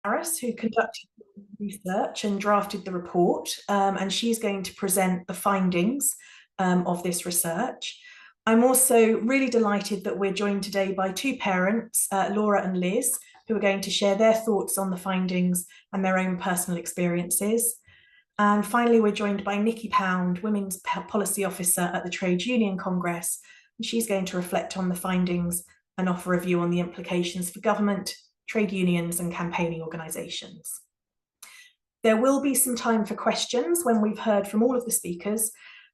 Harris, who conducted research and drafted the report, and she's going to present the findings of this research. I'm also really delighted that we're joined today by two parents, Laura and Liz, who are going to share their thoughts on the findings and their own personal experiences. And finally, we're joined by Nikki Pound, Women's Policy Officer at the Trade Union Congress, and she's going to reflect on the findings and offer a view on the implications for government, trade unions and campaigning organisations. There will be some time for questions when we've heard from all of the speakers.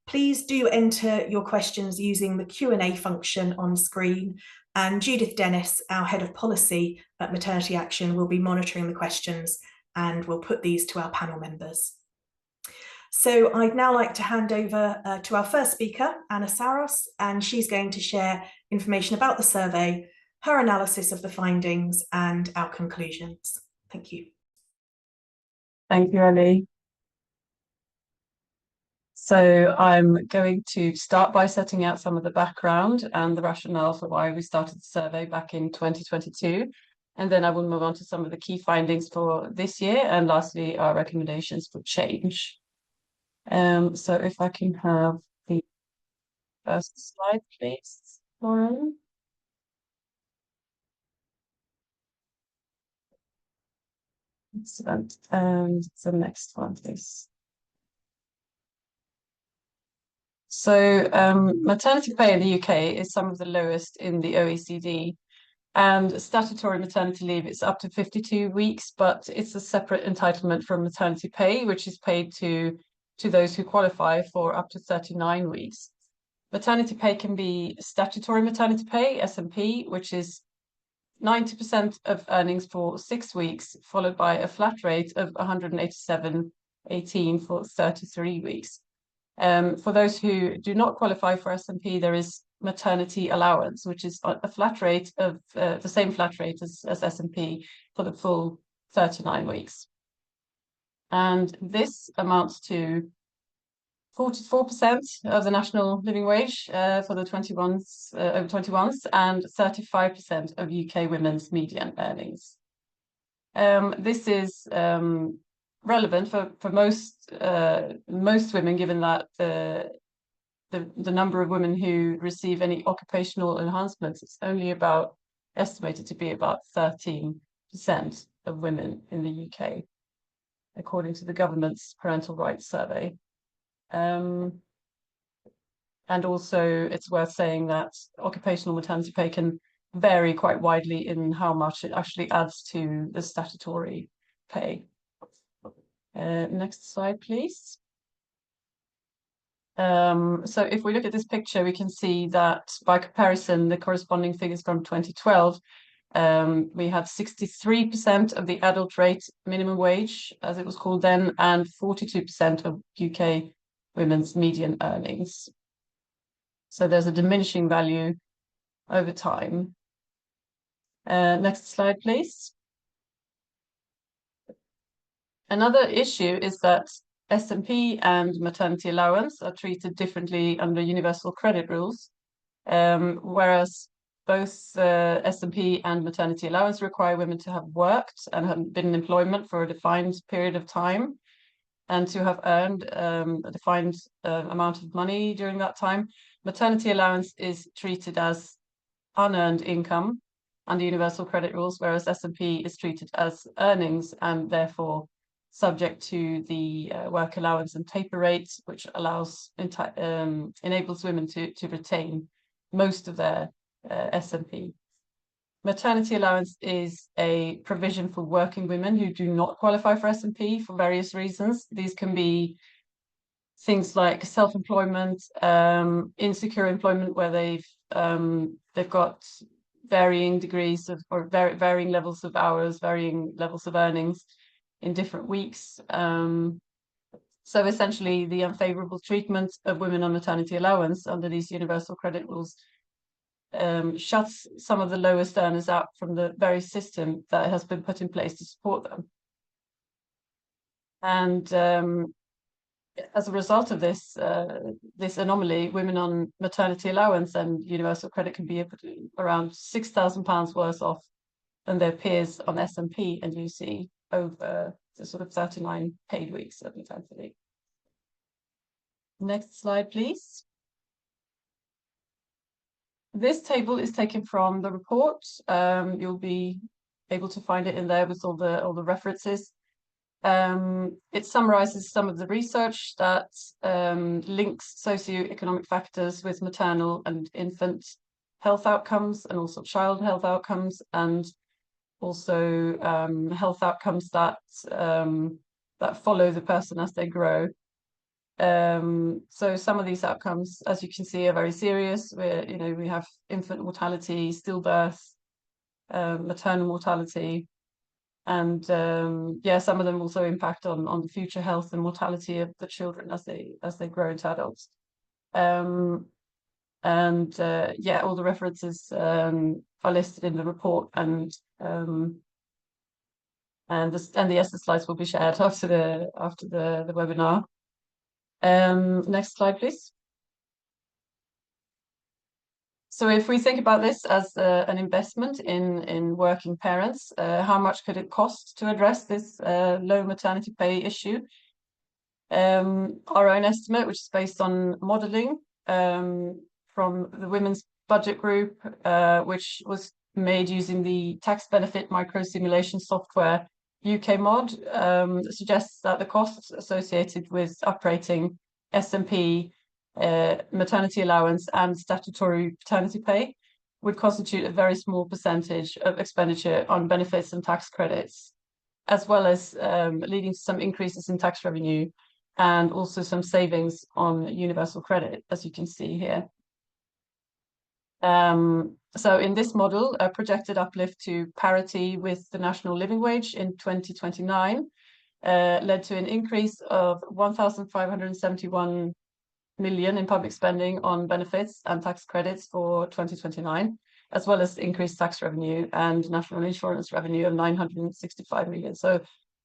Please do enter your questions using the Q&A function on screen, and Judith Dennis, our Head of Policy at Maternity Action, will be monitoring the questions and will put these to our panel members. So I'd now like to hand over to our first speaker, Anna Saros, and she's going to share information about the survey, her analysis of the findings and our conclusions. Thank you. Thank you, Ellie. So I'm going to start by setting out some of the background and the rationale for why we started the survey back in 2022. And then I will move on to some of the key findings for this year, and lastly, our recommendations for change. So if I can have the first slide, please, Lauren. Excellent. And the next one, please. So maternity pay in the UK is some of the lowest in the OECD, and statutory maternity leave is up to 52 weeks, but it's a separate entitlement from maternity pay, which is paid to those who qualify for up to 39 weeks. Maternity pay can be statutory maternity pay, SMP, which is 90% of earnings for 6 weeks, followed by a flat rate of 187.18 for 33 weeks. For those who do not qualify for SMP, there is maternity allowance, which is a flat rate of the same flat rate as SMP for the full 39 weeks. And this amounts to 44% of the national living wage for the over 21s, and 35% of UK women's median earnings. This is relevant for most women, given that the number of women who receive any occupational enhancements is only estimated to be about 13% of women in the UK, according to the government's Parental Rights Survey. And also it's worth saying that occupational maternity pay can vary quite widely in how much it actually adds to the statutory pay. Next slide, please. So if we look at this picture, we can see that by comparison, the corresponding figures from 2012, we had 63% of the adult rate minimum wage, as it was called then, and 42% of UK women's median earnings. So there's a diminishing value over time. Next slide, please. Another issue is that SMP and maternity allowance are treated differently under universal credit rules, whereas both SMP and maternity allowance require women to have worked and have been in employment for a defined period of time, and to have earned a defined amount of money during that time. Maternity allowance is treated as unearned income under universal credit rules, whereas SMP is treated as earnings and therefore subject to the work allowance and taper rates, which enables women to retain most of their SMP. Maternity allowance is a provision for working women who do not qualify for SMP for various reasons. These can be things like self-employment, insecure employment, where they've got varying degrees of, or varying levels of hours, varying levels of earnings in different weeks. So essentially, the unfavorable treatment of women on maternity allowance under these universal credit rules shuts some of the lowest earners out from the very system that has been put in place to support them. And as a result of this anomaly, women on maternity allowance and universal credit can be around £6,000 worse off than their peers on SMP and UC. over the sort of 39 paid weeks of maternity leave. Next slide, please. This table is taken from the report. You'll be able to find it in there with all the references. It summarizes some of the research that links socioeconomic factors with maternal and infant health outcomes, and also child health outcomes, and also health outcomes that follow the person as they grow. So some of these outcomes, as you can see, are very serious. We have infant mortality, stillbirth, maternal mortality, and some of them also impact on the future health and mortality of the children as they grow into adults. All the references are listed in the report, and the ESSA slides will be shared after the webinar. Next slide, please. So if we think about this as an investment in working parents, how much could it cost to address this low maternity pay issue? Our own estimate, which is based on modelling from the Women's Budget Group, which was made using the tax benefit micro-simulation software UK-mod, suggests that the costs associated with uprating S&P, maternity allowance and statutory paternity pay would constitute a very small percentage of expenditure on benefits and tax credits, as well as leading to some increases in tax revenue and also some savings on universal credit, as you can see here. So in this model, a projected uplift to parity with the national living wage in 2029 led to an increase of 1,571 million in public spending on benefits and tax credits for 2029, as well as increased tax revenue and national insurance revenue of 965 million. So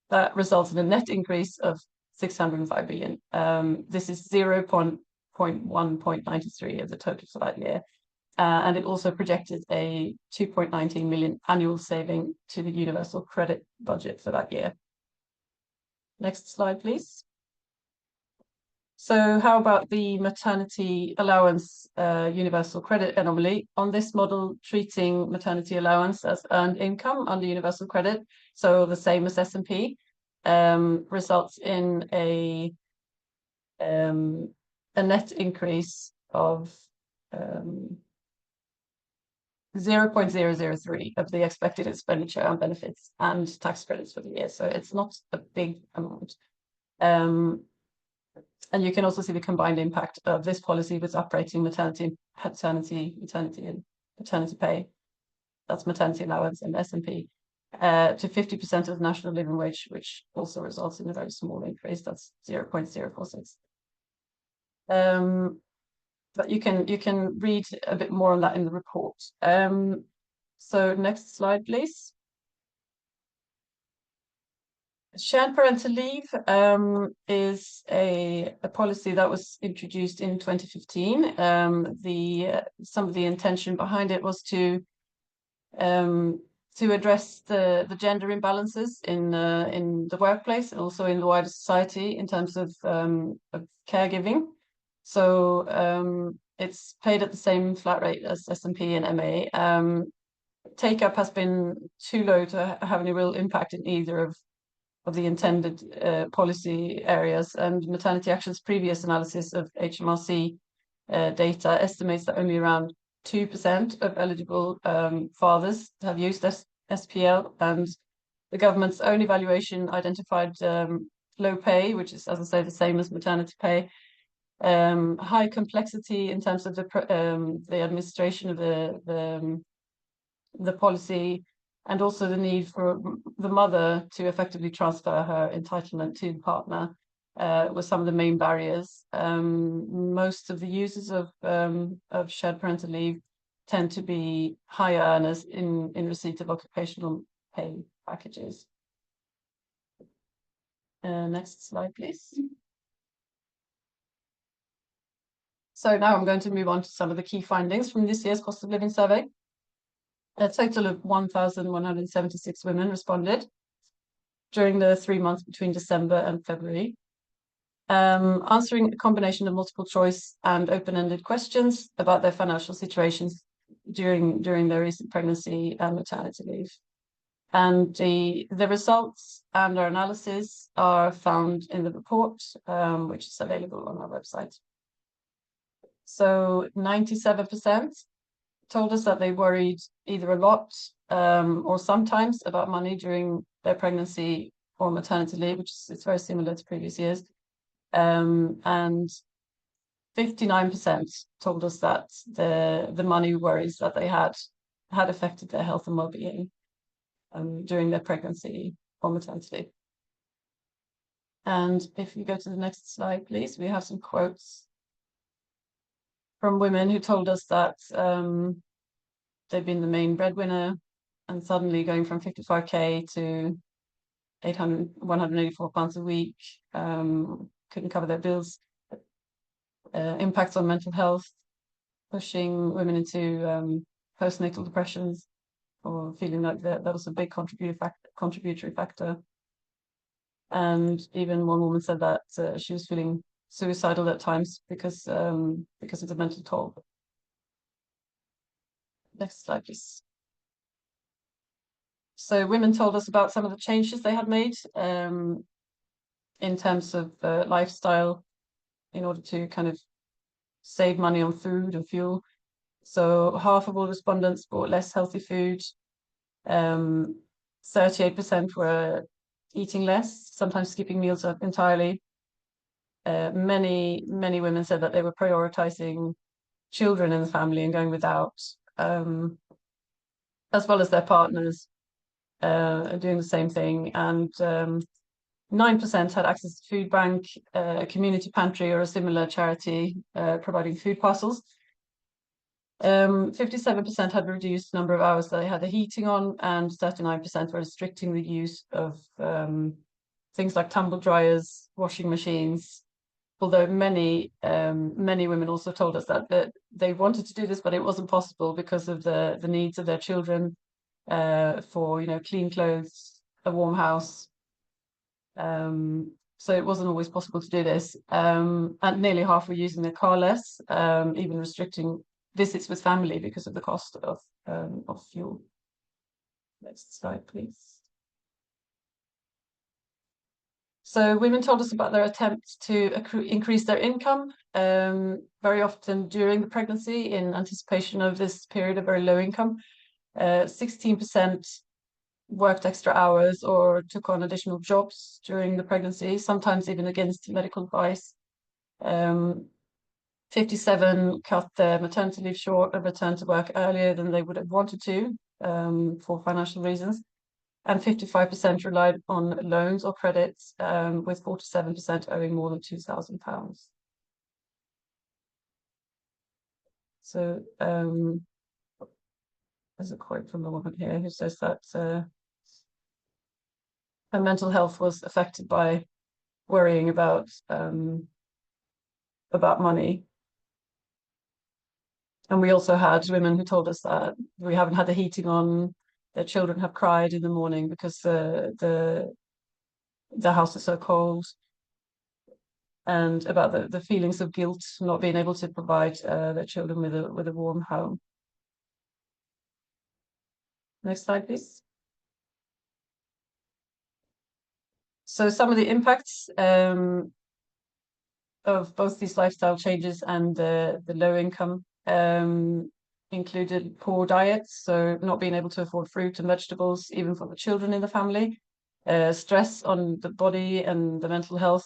that results in a net increase of 605 billion. This is 0.93 of the total for that year. And it also projected a 2.19 million annual saving to the universal credit budget for that year. Next slide, please. So how about the maternity allowance universal credit anomaly? On this model, treating maternity allowance as earned income under universal credit, so the same as S&P, results in a net increase of 0.003 of the expected expenditure on benefits and tax credits for the year. So it's not a big amount. And you can also see the combined impact of this policy with uprating maternity, paternity, and paternity pay. That's maternity allowance and S&P to 50% of the national living wage, which also results in a very small increase. That's 0.046. But you can read a bit more on that in the report. So next slide, please. Shared parental leave is a policy that was introduced in 2015. Some of the intention behind it was to address the gender imbalances in the workplace and also in the wider society in terms of caregiving. So it's paid at the same flat rate as S&P and MA. Take-up has been too low to have any real impact in either of the intended policy areas, and Maternity Action's previous analysis of HMRC data estimates that only around 2% of eligible fathers have used SPL, and the government's own evaluation identified low pay, which is, as I say, the same as maternity pay, high complexity in terms of the administration of the policy, and also the need for the mother to effectively transfer her entitlement to the partner were some of the main barriers. Most of the users of shared parental leave tend to be higher earners in receipt of occupational pay packages. Next slide, please. So now I'm going to move on to some of the key findings from this year's cost of living survey. A total of 1,176 women responded. during the 3 months between December and February. Answering a combination of multiple choice and open-ended questions about their financial situations during their recent pregnancy and maternity leave. And the results and our analysis are found in the report, which is available on our website. So 97% told us that they worried either a lot or sometimes about money during their pregnancy or maternity leave, which is very similar to previous years. And 59% told us that the money worries that they had affected their health and well-being during their pregnancy or maternity leave. And if you go to the next slide, please, we have some quotes from women who told us that they've been the main breadwinner, and suddenly going from 55k to 184 pounds a week, couldn't cover their bills. Impacts on mental health, pushing women into postnatal depressions, or feeling like that was a big contributory factor. And even one woman said that she was feeling suicidal at times because of the mental toll. Next slide, please. So women told us about some of the changes they had made in terms of lifestyle in order to kind of save money on food and fuel. So half of all respondents bought less healthy food. 38% were eating less, sometimes skipping meals entirely. Many women said that they were prioritizing children in the family and going without, as well as their partners doing the same thing. And 9% had access to food bank, a community pantry, or a similar charity providing food parcels. 57% had reduced the number of hours that they had the heating on, and 39% were restricting the use of things like tumble dryers, washing machines. Although many women also told us that they wanted to do this, but it wasn't possible because of the needs of their children for clean clothes, a warm house. So it wasn't always possible to do this. And nearly half were using their car less, even restricting visits with family because of the cost of fuel. Next slide, please. So women told us about their attempts to increase their income, very often during the pregnancy in anticipation of this period of very low income. 16% worked extra hours or took on additional jobs during the pregnancy, sometimes even against medical advice. 57 cut their maternity leave short and returned to work earlier than they would have wanted to for financial reasons. And 55% relied on loans or credits, with 47% owing more than £2,000. So there's a quote from a woman here who says that her mental health was affected by worrying about money. And we also had women who told us that we haven't had the heating on, their children have cried in the morning because the house is so cold, and about the feelings of guilt not being able to provide their children with a warm home. Next slide, please. So some of the impacts of both these lifestyle changes and the low income included poor diets, so not being able to afford fruit and vegetables, even for the children in the family. Stress on the body and the mental health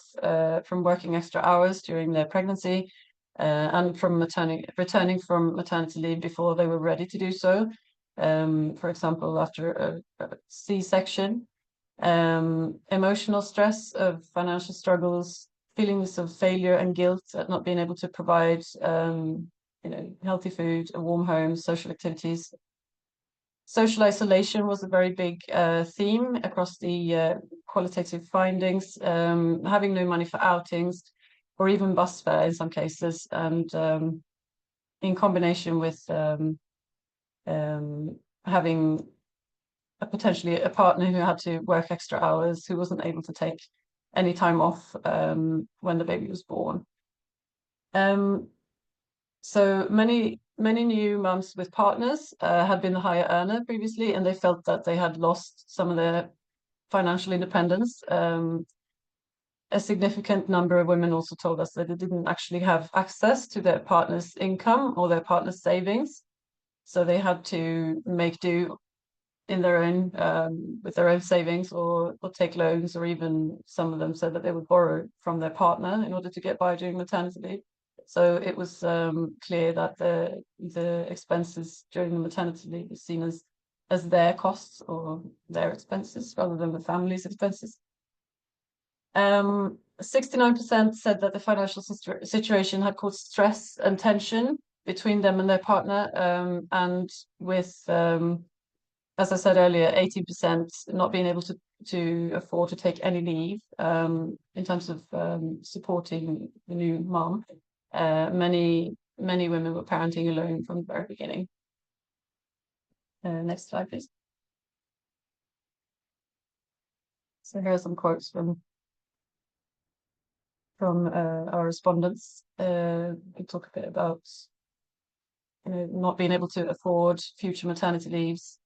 from working extra hours during their pregnancy, and from returning from maternity leave before they were ready to do so. For example, after a C-section. Emotional stress of financial struggles, feelings of failure and guilt at not being able to provide healthy food, a warm home, social activities. Social isolation was a very big theme across the qualitative findings, having no money for outings or even bus fare in some cases, and in combination with having potentially a partner who had to work extra hours, who wasn't able to take any time off when the baby was born. So many new mums with partners had been the higher earner previously, and they felt that they had lost some of their financial independence. A significant number of women also told us that they didn't actually have access to their partner's income or their partner's savings, so they had to make do in their own with their own savings, or take loans, or even some of them said that they would borrow from their partner in order to get by during maternity leave. So it was clear that the expenses during the maternity leave was seen as their costs or their expenses rather than the family's expenses. 69% said that the financial situation had caused stress and tension between them and their partner, and with, as I said earlier, 18% not being able to afford to take any leave in terms of supporting the new mom. Many women were parenting alone from the very beginning. Next slide, please. So here are some quotes from our respondents. We talk a bit about not being able to afford future maternity leaves,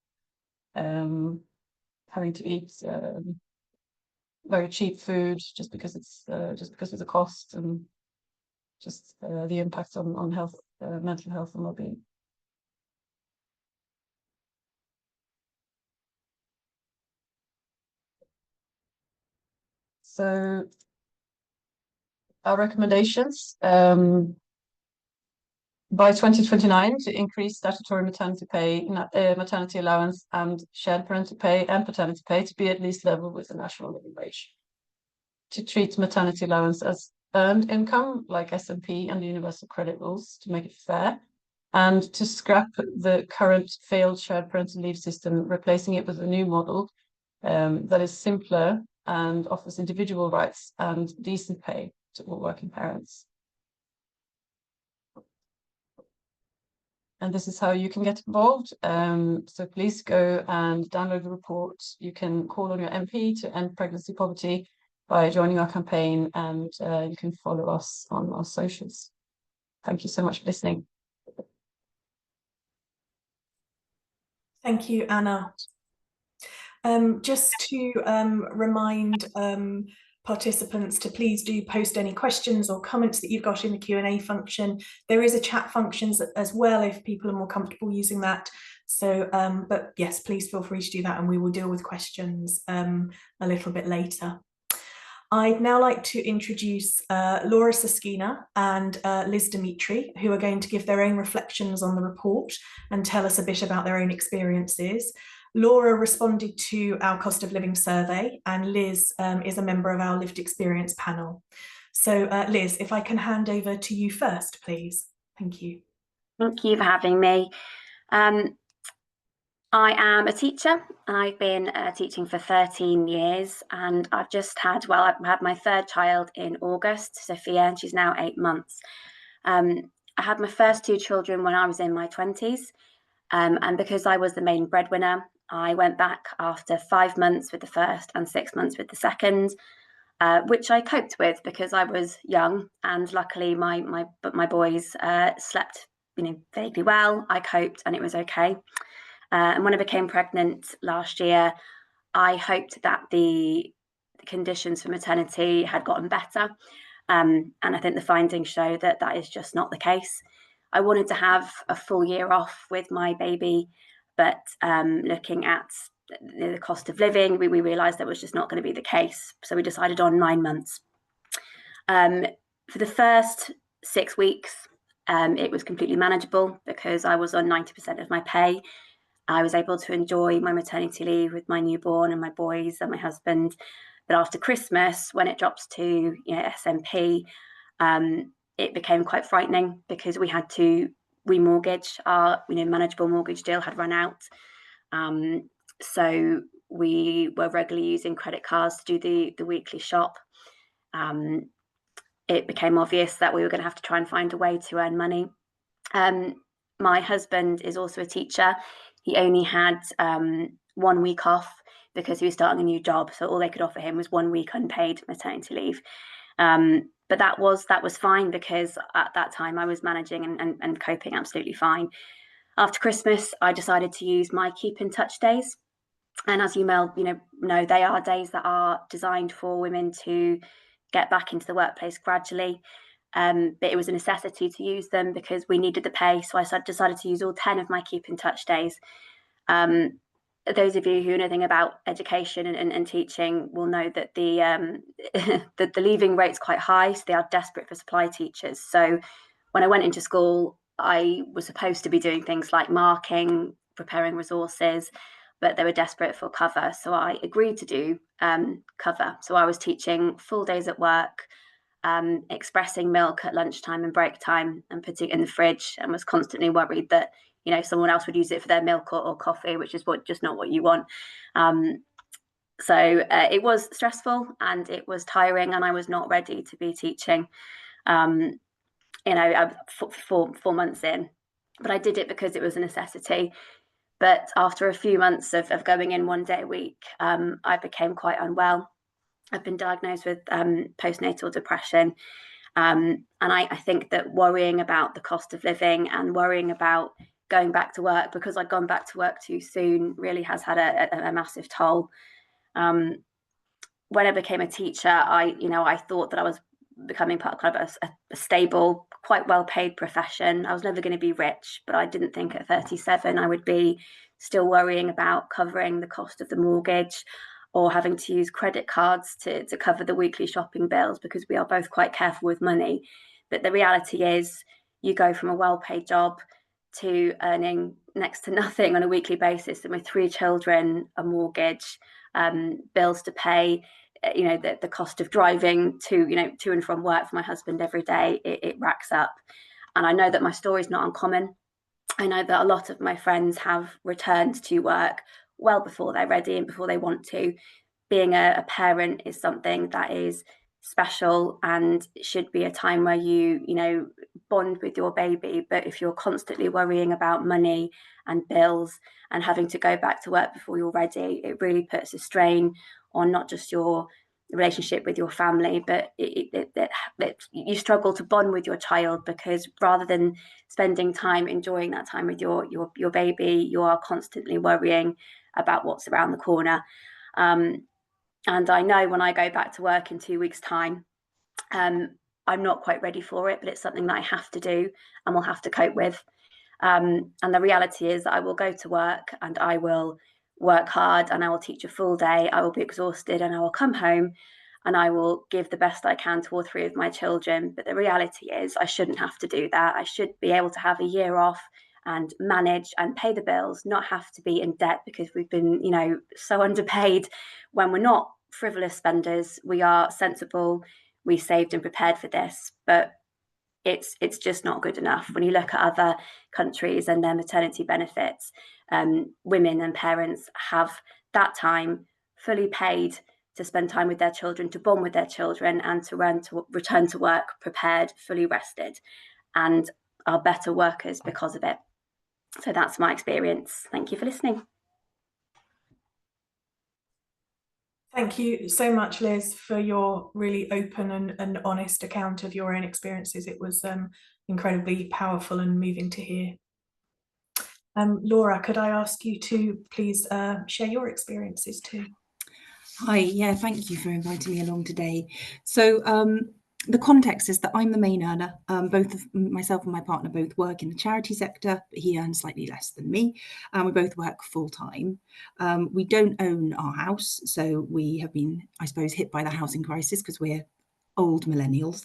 having to eat very cheap food just because of the cost, and just the impact on health, mental health and well-being. So our recommendations, by 2029, to increase statutory maternity pay, maternity allowance, and shared parental pay and paternity pay to be at least level with the national living wage. To treat maternity allowance as earned income, like S&P and the universal credit rules, to make it fair, and to scrap the current failed shared parental leave system, replacing it with a new model that is simpler and offers individual rights and decent pay to all working parents. And this is how you can get involved. So please go and download the report. You can call on your MP to end pregnancy poverty by joining our campaign, and you can follow us on our socials. Thank you so much for listening. Thank you, Anna. Just to remind participants to please do post any questions or comments that you've got in the Q&A function. There is a chat function as well if people are more comfortable using that. So, but yes, please feel free to do that, and we will deal with questions a little bit later. I'd now like to introduce Laura Saskina and Liz Dimitri, who are going to give their own reflections on the report and tell us a bit about their own experiences. Laura responded to our cost of living survey, and Liz is a member of our lived experience panel. So Liz, if I can hand over to you first, please. Thank you. Thank you for having me. I am a teacher. I've been teaching for 13 years, and I've just had, well, I've had my third child in August, Sophia, and she's now 8 months. I had my first two children when I was in my 20s, and because I was the main breadwinner, I went back after 5 months with the first and 6 months with the second, which I coped with because I was young, and luckily my boys slept vaguely well. I coped and it was okay. And when I became pregnant last year, I hoped that the conditions for maternity had gotten better. And I think the findings show that that is just not the case. I wanted to have a full year off with my baby, but looking at the cost of living, we realised that was just not going to be the case. So we decided on 9 months. For the first 6 weeks, it was completely manageable because I was on 90% of my pay. I was able to enjoy my maternity leave with my newborn and my boys and my husband. But after Christmas, when it drops to SMP, it became quite frightening because we had to remortgage. Our manageable mortgage deal had run out. So we were regularly using credit cards to do the weekly shop. It became obvious that we were going to have to try and find a way to earn money. My husband is also a teacher. He only had 1 week off because he was starting a new job. So all they could offer him was 1 week unpaid maternity leave. But that was fine, because at that time I was managing and coping absolutely fine. After Christmas, I decided to use my keep in touch days. And as you know, they are days that are designed for women to get back into the workplace gradually. But it was a necessity to use them because we needed the pay. So I decided to use all 10 of my keep in touch days. Those of you who know anything about education and teaching will know that the the leaving rate's quite high, so they are desperate for supply teachers. So when I went into school, I was supposed to be doing things like marking, preparing resources, but they were desperate for cover. So I agreed to do cover. So I was teaching full days at work, expressing milk at lunchtime and break time, and putting it in the fridge, and was constantly worried that someone else would use it for their milk or coffee, which is just not what you want. So it was stressful and it was tiring, and I was not ready to be teaching. 4 months in, but I did it because it was a necessity. But after a few months of going in 1 day a week, I became quite unwell. I've been diagnosed with postnatal depression. And I think that worrying about the cost of living and worrying about going back to work, because I'd gone back to work too soon, really has had a massive toll. When I became a teacher, I thought that I was becoming part of kind of a stable, quite well-paid profession. I was never going to be rich, but I didn't think at 37 I would be still worrying about covering the cost of the mortgage, or having to use credit cards to cover the weekly shopping bills, because we are both quite careful with money. But the reality is, you go from a well-paid job to earning next to nothing on a weekly basis, and with 3 children, a mortgage, bills to pay, the cost of driving to and from work for my husband every day, it racks up. And I know that my story is not uncommon. I know that a lot of my friends have returned to work well before they're ready and before they want to. Being a parent is something that is special and should be a time where you bond with your baby. But if you're constantly worrying about money and bills and having to go back to work before you're ready, it really puts a strain on not just your relationship with your family, but you struggle to bond with your child, because rather than spending time enjoying that time with your baby, you are constantly worrying about what's around the corner. And I know when I go back to work in 2 weeks' time, I'm not quite ready for it, but it's something that I have to do and will have to cope with. And the reality is that I will go to work and I will work hard and I will teach a full day. I will be exhausted and I will come home and I will give the best I can to all 3 of my children. But the reality is I shouldn't have to do that. I should be able to have a year off and manage and pay the bills, not have to be in debt because we've been, so underpaid. When we're not frivolous spenders, we are sensible, we saved and prepared for this, but it's just not good enough. When you look at other countries and their maternity benefits, women and parents have that time fully paid to spend time with their children, to bond with their children, and to return to work prepared, fully rested, and are better workers because of it. So that's my experience. Thank you for listening. Thank you so much, Liz, for your really open and honest account of your own experiences. It was incredibly powerful and moving to hear. Laura, could I ask you to please share your experiences too? Hi, yeah, thank you for inviting me along today. So the context is that I'm the main earner. Both of myself and my partner both work in the charity sector, but he earns slightly less than me. We both work full time. We don't own our house, so we have been, I suppose, hit by the housing crisis because we're old millennials.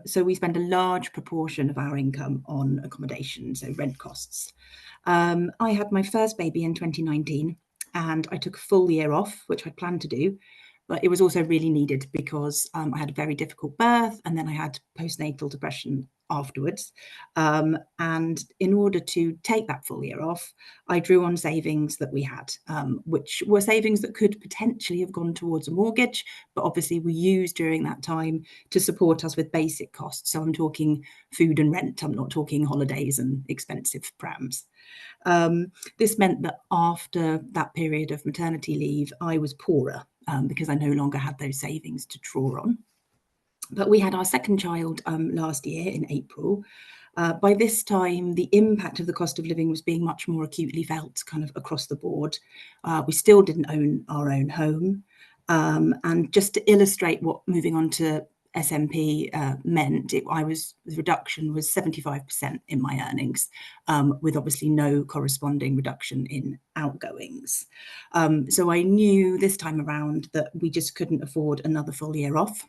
So we spend a large proportion of our income on accommodation, so rent costs. I had my first baby in 2019 and I took a full year off, which I'd planned to do. But it was also really needed because I had a very difficult birth and then I had postnatal depression afterwards. And in order to take that full year off, I drew on savings that we had, which were savings that could potentially have gone towards a mortgage, but obviously were used during that time to support us with basic costs. So I'm talking food and rent. I'm not talking holidays and expensive prams. This meant that after that period of maternity leave, I was poorer because I no longer had those savings to draw on. But we had our second child last year in April. By this time, the impact of the cost of living was being much more acutely felt kind of across the board. We still didn't own our own home. And just to illustrate what moving on to SMP meant, the reduction was 75% in my earnings, with obviously no corresponding reduction in outgoings. So I knew this time around that we just couldn't afford another full year off.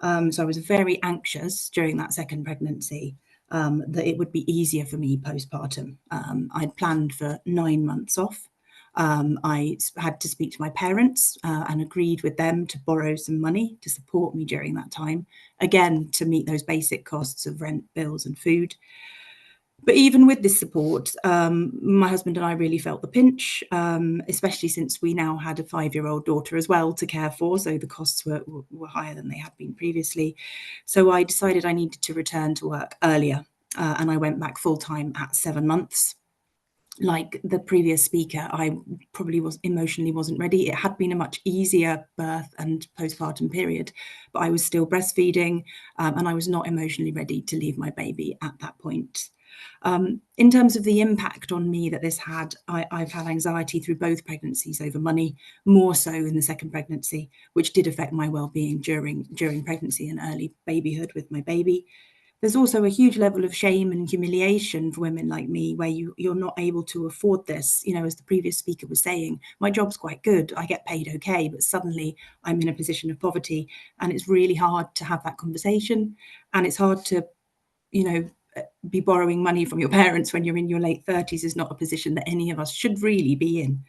So I was very anxious during that second pregnancy that it would be easier for me postpartum. I'd planned for 9 months off. I had to speak to my parents and agreed with them to borrow some money to support me during that time, again, to meet those basic costs of rent, bills and food. But even with this support, my husband and I really felt the pinch, especially since we now had a 5-year-old daughter as well to care for. So the costs were higher than they had been previously. So I decided I needed to return to work earlier, and I went back full time at 7 months. Like the previous speaker, I probably emotionally wasn't ready. It had been a much easier birth and postpartum period, but I was still breastfeeding, and I was not emotionally ready to leave my baby at that point. In terms of the impact on me that this had, I've had anxiety through both pregnancies over money, more so in the second pregnancy, which did affect my well-being during pregnancy and early babyhood with my baby. There's also a huge level of shame and humiliation for women like me, where you're not able to afford this. You know, as the previous speaker was saying, my job's quite good, I get paid okay, but suddenly I'm in a position of poverty, and it's really hard to have that conversation, and it's hard to, you know, be borrowing money from your parents when you're in your late 30s is not a position that any of us should really be in.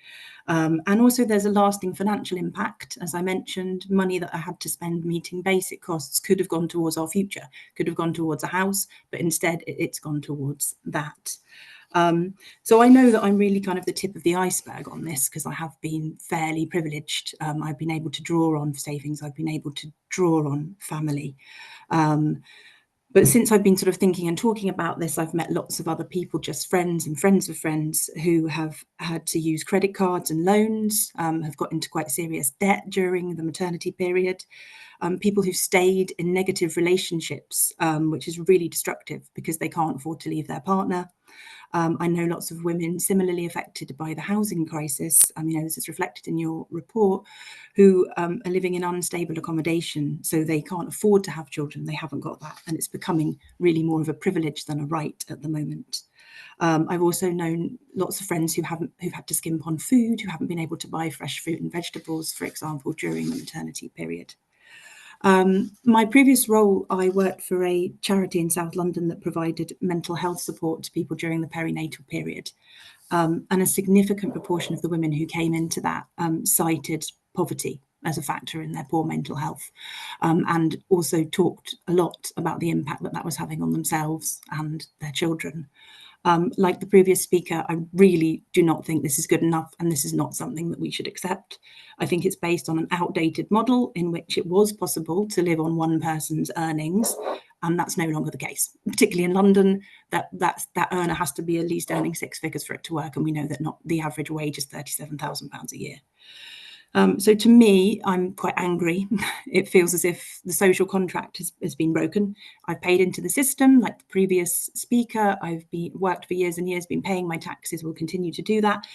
And also there's a lasting financial impact. As I mentioned, money that I had to spend meeting basic costs could have gone towards our future, could have gone towards a house, but instead it's gone towards that. So I know that I'm really kind of the tip of the iceberg on this, because I have been fairly privileged. I've been able to draw on savings, I've been able to draw on family. But since I've been sort of thinking and talking about this, I've met lots of other people, just friends and friends of friends, who have had to use credit cards and loans, have got into quite serious debt during the maternity period. People who've stayed in negative relationships, which is really destructive because they can't afford to leave their partner. I know lots of women similarly affected by the housing crisis, you know, this is reflected in your report, who are living in unstable accommodation, so they can't afford to have children, they haven't got that, and it's becoming really more of a privilege than a right at the moment. I've also known lots of friends who who've had to skimp on food, who haven't been able to buy fresh fruit and vegetables, for example, during the maternity period. My previous role, I worked for a charity in South London that provided mental health support to people during the perinatal period. And a significant proportion of the women who came into that cited poverty as a factor in their poor mental health, and also talked a lot about the impact that was having on themselves and their children. Like the previous speaker, I really do not think this is good enough, and this is not something that we should accept. I think it's based on an outdated model in which it was possible to live on one person's earnings, and that's no longer the case. Particularly in London, that earner has to be at least earning 6 figures for it to work, and we know that not the average wage is £37,000 a year. So to me, I'm quite angry. It feels as if the social contract has been broken. I've paid into the system like the previous speaker. I've worked for years and years, been paying my taxes, will continue to do that.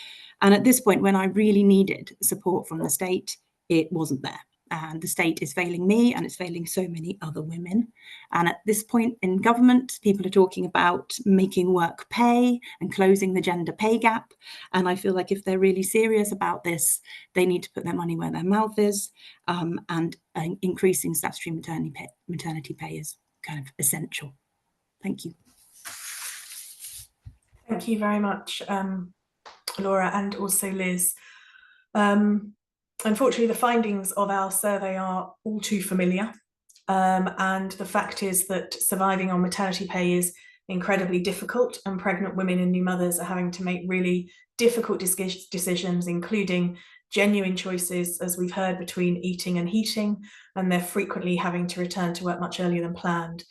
And at this point, when I really needed support from the state, it wasn't there. And the state is failing me, and it's failing so many other women. And at this point in government, people are talking about making work pay and closing the gender pay gap. And I feel like if they're really serious about this, they need to put their money where their mouth is, and increasing statutory maternity pay is kind of essential. Thank you. Thank you very much, Laura, and also Liz. Unfortunately, the findings of our survey are all too familiar. And the fact is that surviving on maternity pay is incredibly difficult, and pregnant women and new mothers are having to make really difficult decisions, including genuine choices, as we've heard, between eating and heating, and they're frequently having to return to work much earlier than planned.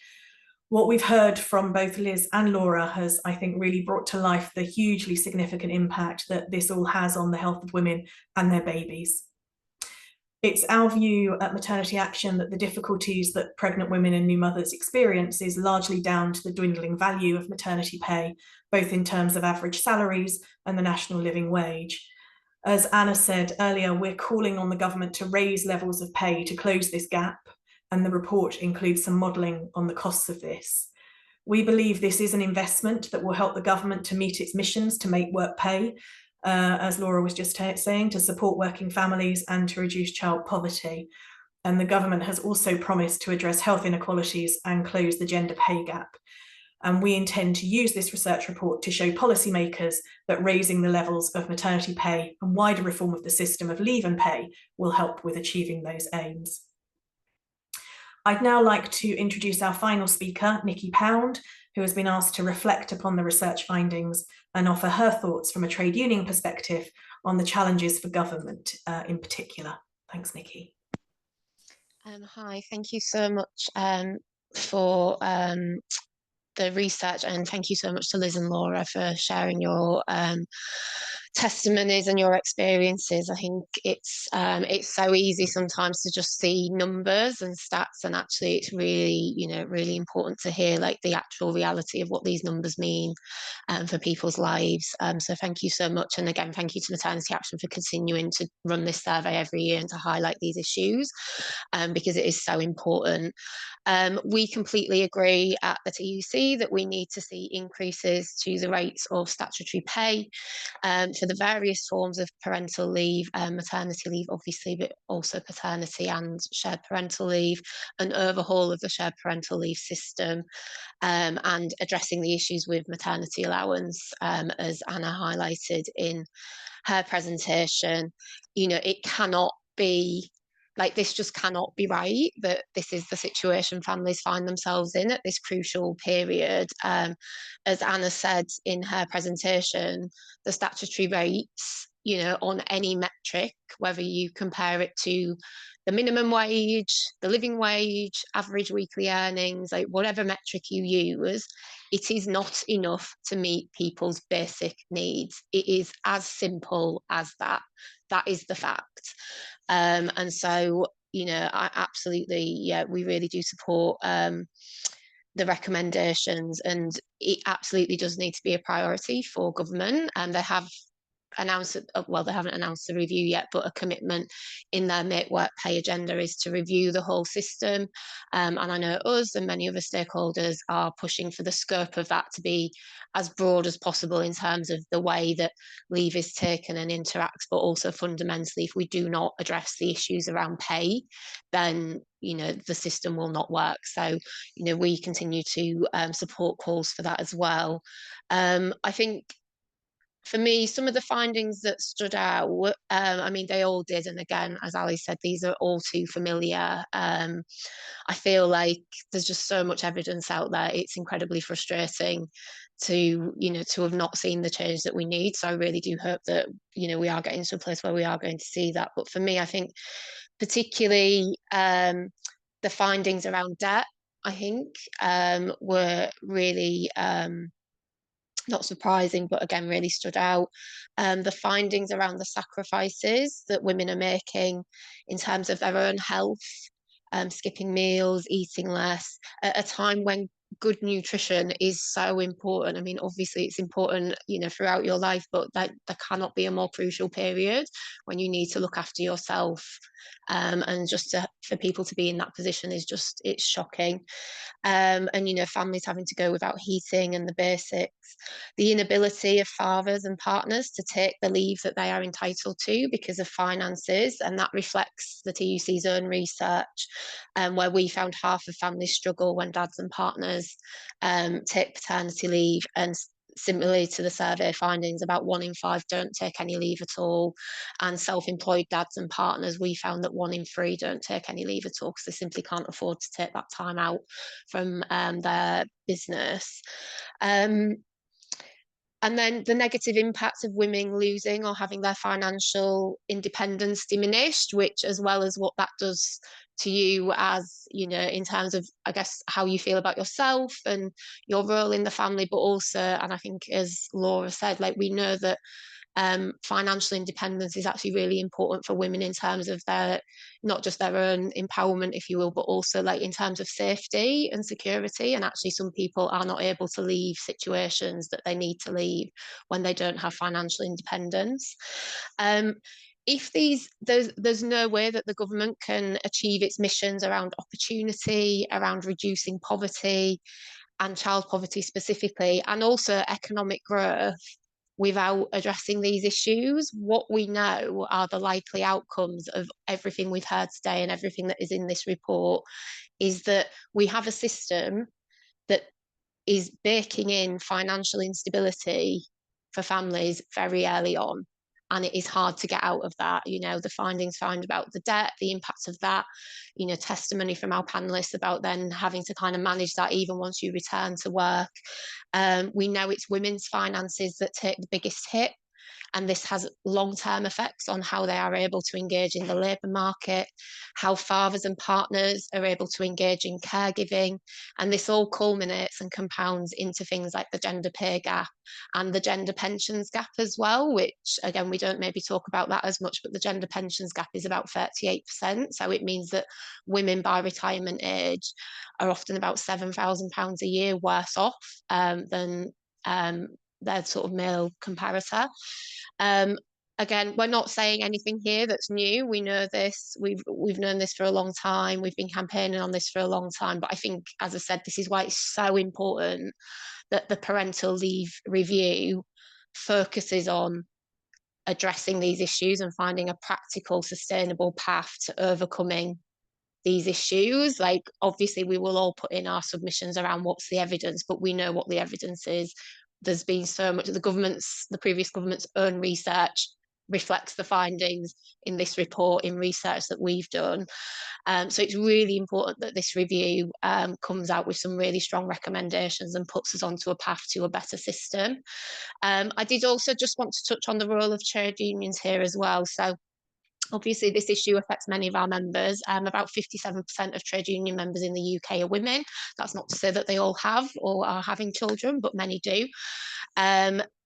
What we've heard from both Liz and Laura has, I think, really brought to life the hugely significant impact that this all has on the health of women and their babies. It's our view at Maternity Action that the difficulties that pregnant women and new mothers experience is largely down to the dwindling value of maternity pay, both in terms of average salaries and the national living wage. As Anna said earlier, we're calling on the government to raise levels of pay to close this gap, and the report includes some modelling on the costs of this. We believe this is an investment that will help the government to meet its missions to make work pay, as Laura was just saying, to support working families and to reduce child poverty. And the government has also promised to address health inequalities and close the gender pay gap. And we intend to use this research report to show policymakers that raising the levels of maternity pay and wider reform of the system of leave and pay will help with achieving those aims. I'd now like to introduce our final speaker, Nikki Pound, who has been asked to reflect upon the research findings and offer her thoughts from a trade union perspective on the challenges for government in particular. Thanks, Nikki. Hi, thank you so much for the research, and thank you so much to Liz and Laura for sharing your testimonies and your experiences. I think it's so easy sometimes to just see numbers and stats, and actually it's really, really important to hear like the actual reality of what these numbers mean for people's lives. So thank you so much, and again thank you to Maternity Action for continuing to run this survey every year and to highlight these issues because it is so important. We completely agree at the TUC that we need to see increases to the rates of statutory pay for the various forms of parental leave, maternity leave obviously, but also paternity and shared parental leave, an overhaul of the shared parental leave system, and addressing the issues with maternity allowance, as Anna highlighted in her presentation. It cannot be like this, just cannot be right that this is the situation families find themselves in at this crucial period. As Anna said in her presentation, the statutory rates, on any metric, whether you compare it to the minimum wage, the living wage, average weekly earnings, like whatever metric you use, it is not enough to meet people's basic needs. It is as simple as that. That is the fact. And so, I absolutely, we really do support the recommendations, and it absolutely does need to be a priority for government. And they have announced, well, they haven't announced the review yet, but a commitment in their Make Work Pay agenda is to review the whole system. And I know us and many other stakeholders are pushing for the scope of that to be as broad as possible in terms of the way that leave is taken and interacts, but also fundamentally, if we do not address the issues around pay, then the system will not work. So we continue to support calls for that as well. I think for me, some of the findings that stood out, they all did. And again, as Ali said, these are all too familiar. I feel like there's just so much evidence out there. It's incredibly frustrating to have not seen the change that we need. So I really do hope that, we are getting to a place where we are going to see that. But for me, I think particularly the findings around debt, I think were really not surprising, but again, really stood out. The findings around the sacrifices that women are making in terms of their own health, skipping meals, eating less, at a time when good nutrition is so important. Obviously it's important, throughout your life, but there cannot be a more crucial period when you need to look after yourself. And just for people to be in that position is just, it's shocking. And families having to go without heating and the basics, the inability of fathers and partners to take the leave that they are entitled to because of finances, and that reflects the TUC's own research, where we found half of families struggle when dads and partners take paternity leave, and similarly to the survey findings, about 1 in 5 don't take any leave at all. And self-employed dads and partners, we found that 1 in 3 don't take any leave at all because they simply can't afford to take that time out from their business. And then the negative impacts of women losing or having their financial independence diminished, which, as well as what that does to you as, you know, in terms of, I guess, how you feel about yourself and your role in the family, but also, and I think as Laura said, like, we know that financial independence is actually really important for women in terms of their, not just their own empowerment, if you will, but also like in terms of safety and security. And actually some people are not able to leave situations that they need to leave when they don't have financial independence. If there's no way that the government can achieve its missions around opportunity, around reducing poverty and child poverty specifically, and also economic growth, without addressing these issues. What we know are the likely outcomes of everything we've heard today and everything that is in this report is that we have a system that is baking in financial instability for families very early on. And it is hard to get out of that. You know, the findings found about the debt, the impacts of that, you know, testimony from our panelists about then having to kind of manage that even once you return to work. We know it's women's finances that take the biggest hit. And this has long-term effects on how they are able to engage in the labour market, how fathers and partners are able to engage in caregiving. And this all culminates and compounds into things like the gender pay gap and the gender pensions gap as well, which again, we don't maybe talk about that as much, but the gender pensions gap is about 38%. So it means that women by retirement age are often about £7,000 a year worse off than their sort of male comparator. Again, we're not saying anything here that's new. We know this. We've known this for a long time. We've been campaigning on this for a long time. But I think, as I said, this is why it's so important that the parental leave review focuses on addressing these issues and finding a practical, sustainable path to overcoming these issues. Like, obviously, we will all put in our submissions around what's the evidence, but we know what the evidence is. There's been so much, the previous government's own research reflects the findings in this report, in research that we've done. So it's really important that this review comes out with some really strong recommendations and puts us onto a path to a better system. I did also just want to touch on the role of trade unions here as well. So obviously, this issue affects many of our members. About 57% of trade union members in the UK are women. That's not to say that they all have or are having children, but many do.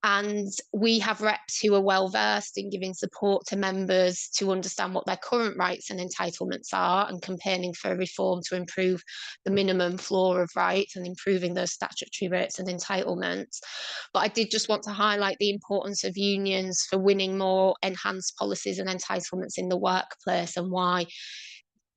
And we have reps who are well versed in giving support to members to understand what their current rights and entitlements are, and campaigning for reform to improve the minimum floor of rights and improving those statutory rates and entitlements. But I did just want to highlight the importance of unions for winning more enhanced policies and entitlements in the workplace, and why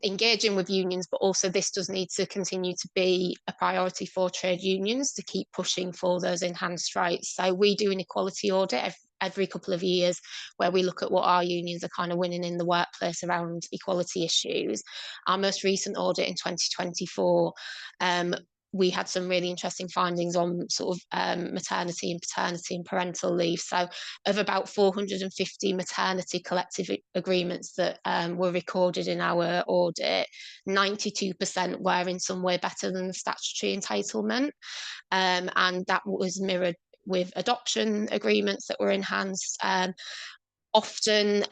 engaging with unions, but also this does need to continue to be a priority for trade unions to keep pushing for those enhanced rights. So we do an equality audit every couple of years where we look at what our unions are kind of winning in the workplace around equality issues. Our most recent audit in 2024, we had some really interesting findings on sort of maternity and paternity and parental leave. So of about 450 maternity collective agreements that were recorded in our audit, 92% were in some way better than the statutory entitlement. And that was mirrored with adoption agreements that were enhanced. Often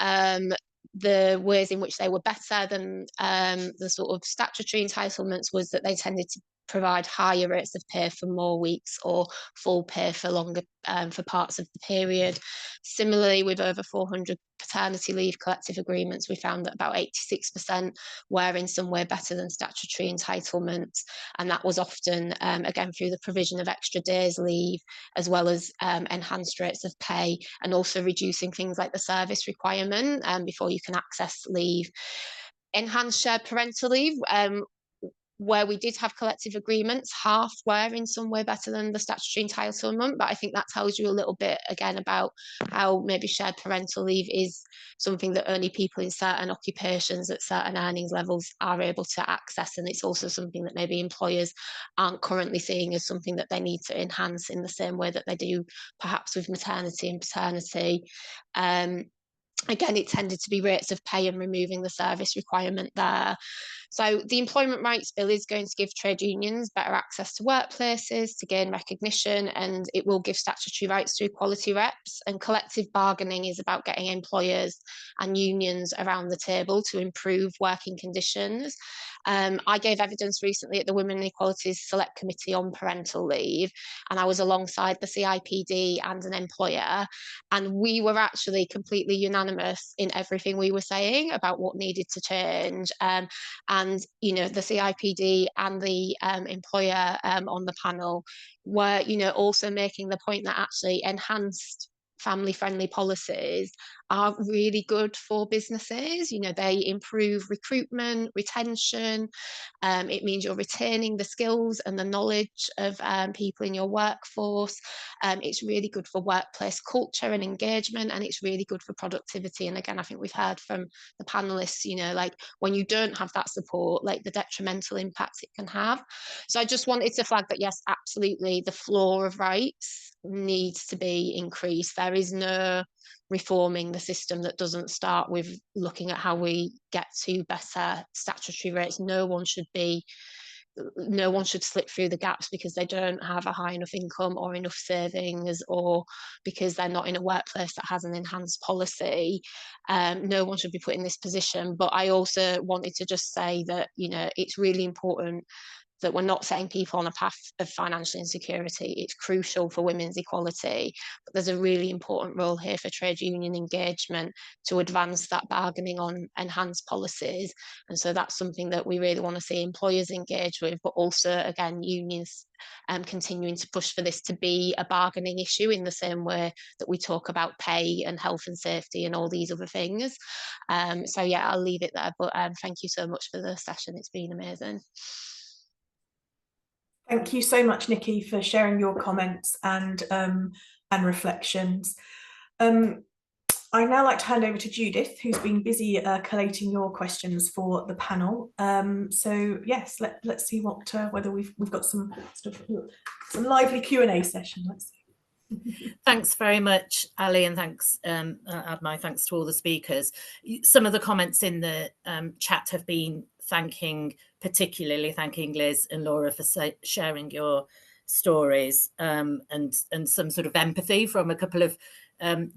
the ways in which they were better than the sort of statutory entitlements was that they tended to provide higher rates of pay for more weeks or full pay for longer for parts of the period. Similarly, with over 400 paternity leave collective agreements, we found that about 86% were in some way better than statutory entitlements. And that was often, again, through the provision of extra days leave, as well as enhanced rates of pay, and also reducing things like the service requirement before you can access leave. Enhanced shared parental leave, where we did have collective agreements, half were in some way better than the statutory entitlement. But I think that tells you a little bit, again, about how maybe shared parental leave is something that only people in certain occupations at certain earnings levels are able to access. And it's also something that maybe employers aren't currently seeing as something that they need to enhance in the same way that they do perhaps with maternity and paternity. again, it tended to be rates of pay and removing the service requirement there. So the Employment Rights Bill is going to give trade unions better access to workplaces to gain recognition, and it will give statutory rights to equality reps. And collective bargaining is about getting employers and unions around the table to improve working conditions. I gave evidence recently at the Women and Equalities Select Committee on parental leave, and I was alongside the CIPD and an employer, and we were actually completely unanimous in everything we were saying about what needed to change. And, you know, the CIPD and the employer on the panel were, you know, also making the point that actually enhanced family-friendly policies are really good for businesses. You know, they improve recruitment, retention. It means you're retaining the skills and the knowledge of people in your workforce. It's really good for workplace culture and engagement, and it's really good for productivity. And again, I think we've heard from the panelists, you know, like when you don't have that support, like the detrimental impacts it can have. So I just wanted to flag that, yes, absolutely, the floor of rights needs to be increased. There is no reforming the system that doesn't start with looking at how we get to better statutory rates. No one should slip through the gaps because they don't have a high enough income or enough savings, or because they're not in a workplace that has an enhanced policy. No one should be put in this position. But I also wanted to just say that, you know, it's really important that we're not setting people on a path of financial insecurity. It's crucial for women's equality, but there's a really important role here for trade union engagement to advance that bargaining on enhanced policies. And so that's something that we really want to see employers engage with, but also, again, unions continuing to push for this to be a bargaining issue in the same way that we talk about pay and health and safety and all these other things. So yeah, I'll leave it there, but thank you so much for the session. It's been amazing. Thank you so much, Nikki, for sharing your comments and reflections. I'd now like to hand over to Judith, who's been busy collating your questions for the panel. So yes, let's see what whether we've got some lively Q&A session. Let's see. Thanks very much, Ali, and thanks, add my thanks to all the speakers. Some of the comments in the chat have been particularly thanking Liz and Laura for sharing your stories, and some sort of empathy from a couple of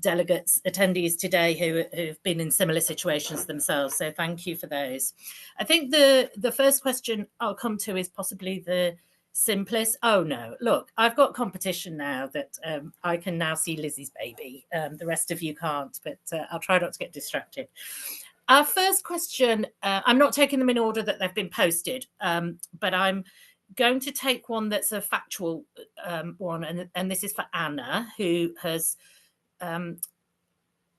delegates, attendees today who've been in similar situations themselves. So thank you for those. I think the first question I'll come to is possibly the simplest. Oh no, look, I've got competition now that I can now see Lizzie's baby. The rest of you can't, but I'll try not to get distracted. Our first question, I'm not taking them in order that they've been posted, but I'm going to take one that's a factual one, and this is for Anna, who has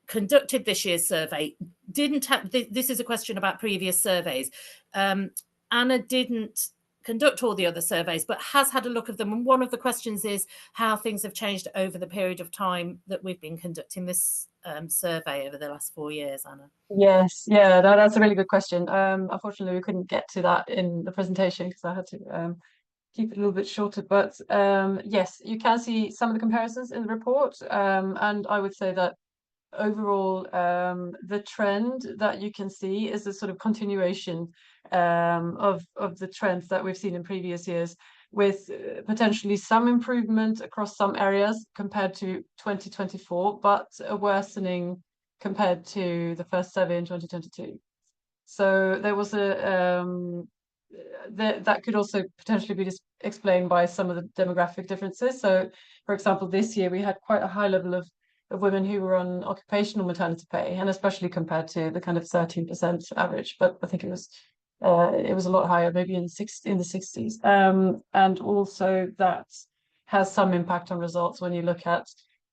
conducted this year's survey. This is a question about previous surveys. Anna didn't conduct all the other surveys, but has had a look at them. And one of the questions is how things have changed over the period of time that we've been conducting this survey over the last 4 years, Anna. Yes, yeah, that's a really good question. Unfortunately, we couldn't get to that in the presentation because I had to keep it a little bit shorter. But yes, you can see some of the comparisons in the report. And I would say that overall, the trend that you can see is a sort of continuation of the trends that we've seen in previous years, with potentially some improvement across some areas compared to 2024, but a worsening compared to the first survey in 2022. So there was that could also potentially be explained by some of the demographic differences. So, for example, this year we had quite a high level of women who were on occupational maternity pay, and especially compared to the kind of 13% average, but I think it was a lot higher, maybe in the 60s. And also that has some impact on results when you look at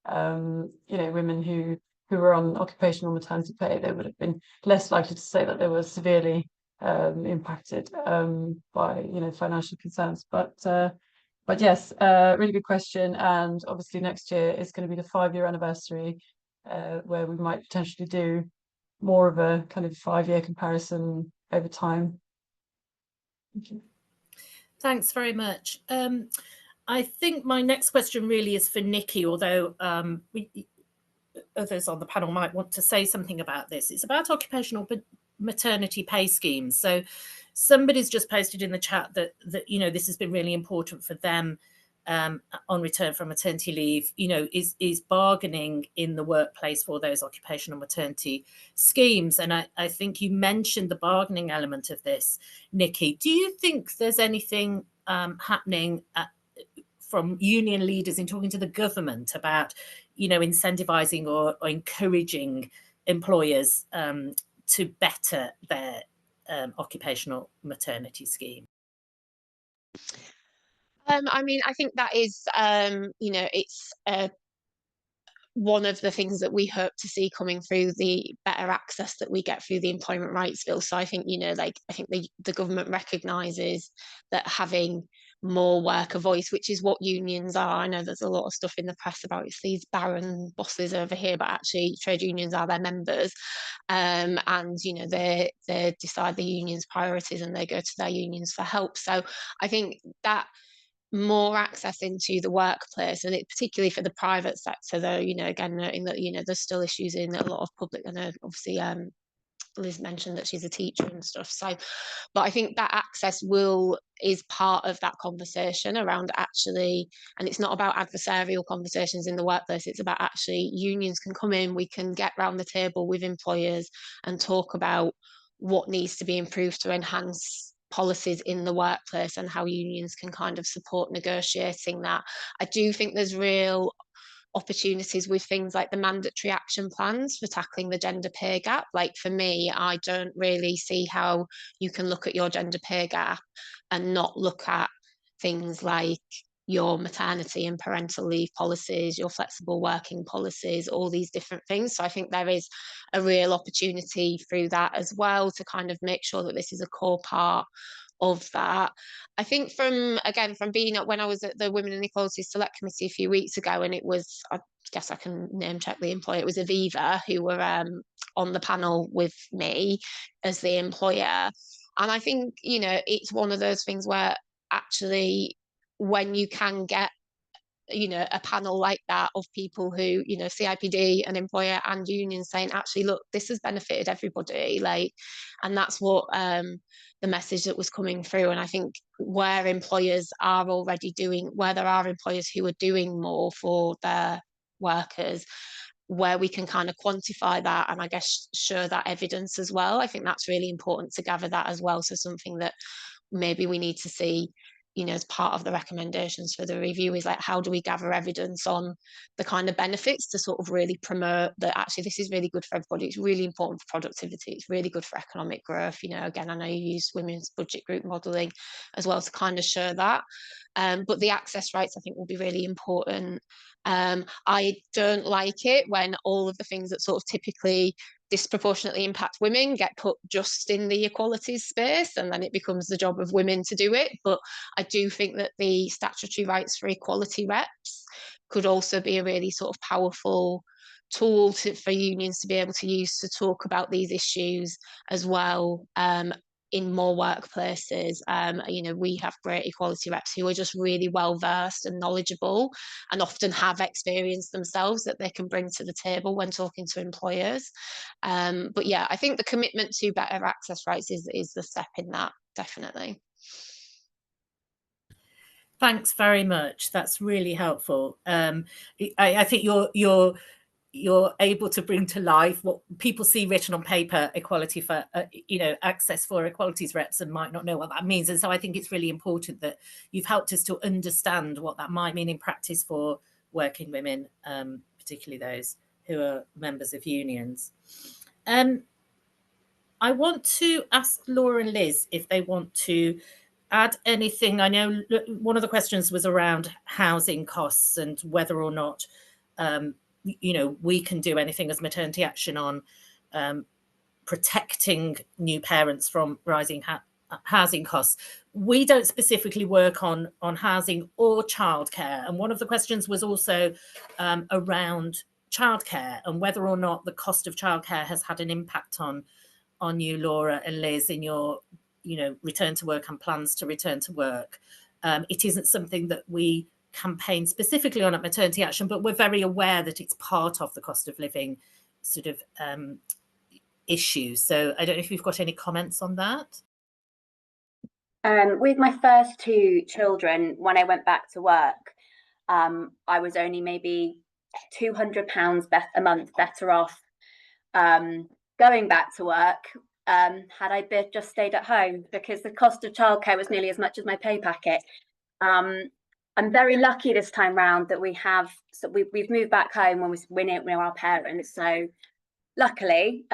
women who were on occupational maternity pay. They would have been less likely to say that they were severely impacted by financial concerns. But yes, really good question. And obviously next year is going to be the 5-year anniversary, where we might potentially do more of a kind of 5-year comparison over time. Thank you. Thanks very much. I think my next question really is for Nikki, although others on the panel might want to say something about this. It's about occupational maternity pay schemes. So somebody's just posted in the chat that this has been really important for them on return from maternity leave, is bargaining in the workplace for those occupational maternity schemes. And I think you mentioned the bargaining element of this, Nikki. Do you think there's anything happening from union leaders in talking to the government about, incentivising or encouraging employers to better their occupational maternity scheme? I mean, I think that is, it's one of the things that we hope to see coming through the better access that we get through the Employment Rights Bill. So I think, I think the government recognises that having more worker voice, which is what unions are. I know there's a lot of stuff in the press about it's these barren bosses over here, but actually trade unions are their members. And, they decide the union's priorities and they go to their unions for help. So I think that more access into the workplace, and it particularly for the private sector, though, again, noting that, there's still issues in a lot of public, I know obviously Liz mentioned that she's a teacher and stuff. So, but I think that access is part of that conversation around actually, and it's not about adversarial conversations in the workplace, it's about actually unions can come in, we can get round the table with employers and talk about what needs to be improved to enhance policies in the workplace and how unions can kind of support negotiating that. I do think there's real opportunities with things like the mandatory action plans for tackling the gender pay gap. Like for me, I don't really see how you can look at your gender pay gap and not look at things like your maternity and parental leave policies, your flexible working policies, all these different things. So I think there is a real opportunity through that as well to kind of make sure that this is a core part of that. I think from being at, when I was at the Women and Equality Select Committee a few weeks ago, and it was, I guess I can name check the employer, it was Aviva who were on the panel with me as the employer. And I think, it's one of those things where actually when you can get a panel like that of people who, CIPD, an employer and unions saying, actually, look, this has benefited everybody, and that's what the message that was coming through. And I think where employers are already where there are employers who are doing more for their workers, where we can kind of quantify that and I guess show that evidence as well. I think that's really important to gather that as well. So something that maybe we need to see, as part of the recommendations for the review is like, how do we gather evidence on the kind of benefits to sort of really promote that actually this is really good for everybody. It's really important for productivity. It's really good for economic growth. Again, I know you use women's budget group modelling as well to kind of show that. But the access rights, I think, will be really important. I don't like it when all of the things that sort of typically disproportionately impact women get put just in the equalities space, and then it becomes the job of women to do it. But I do think that the statutory rights for equality reps could also be a really sort of powerful tool for unions to be able to use to talk about these issues as well. In more workplaces, we have great equality reps who are just really well versed and knowledgeable and often have experience themselves that they can bring to the table when talking to employers. But yeah, I think the commitment to better access rights is the step in that, definitely. Thanks very much. That's really helpful. I think you're able to bring to life what people see written on paper, equality for, access for equalities reps, and might not know what that means. And so I think it's really important that you've helped us to understand what that might mean in practice for working women, particularly those who are members of unions. I want to ask Laura and Liz if they want to add anything. I know one of the questions was around housing costs and whether or not we can do anything as Maternity Action on protecting new parents from rising housing costs. We don't specifically work on housing or childcare, and one of the questions was also around childcare and whether or not the cost of childcare has had an impact on you, Laura and Liz, in your return to work and plans to return to work. It isn't something that we campaign specifically on at Maternity Action, but we're very aware that it's part of the cost of living sort of issue. So I don't know if you've got any comments on that. With my first two children, when I went back to work, I was only maybe £200 a month better off going back to work had I just stayed at home, because the cost of childcare was nearly as much as my pay packet. I'm very lucky this time round that we've moved back home when we're near our parents. So luckily,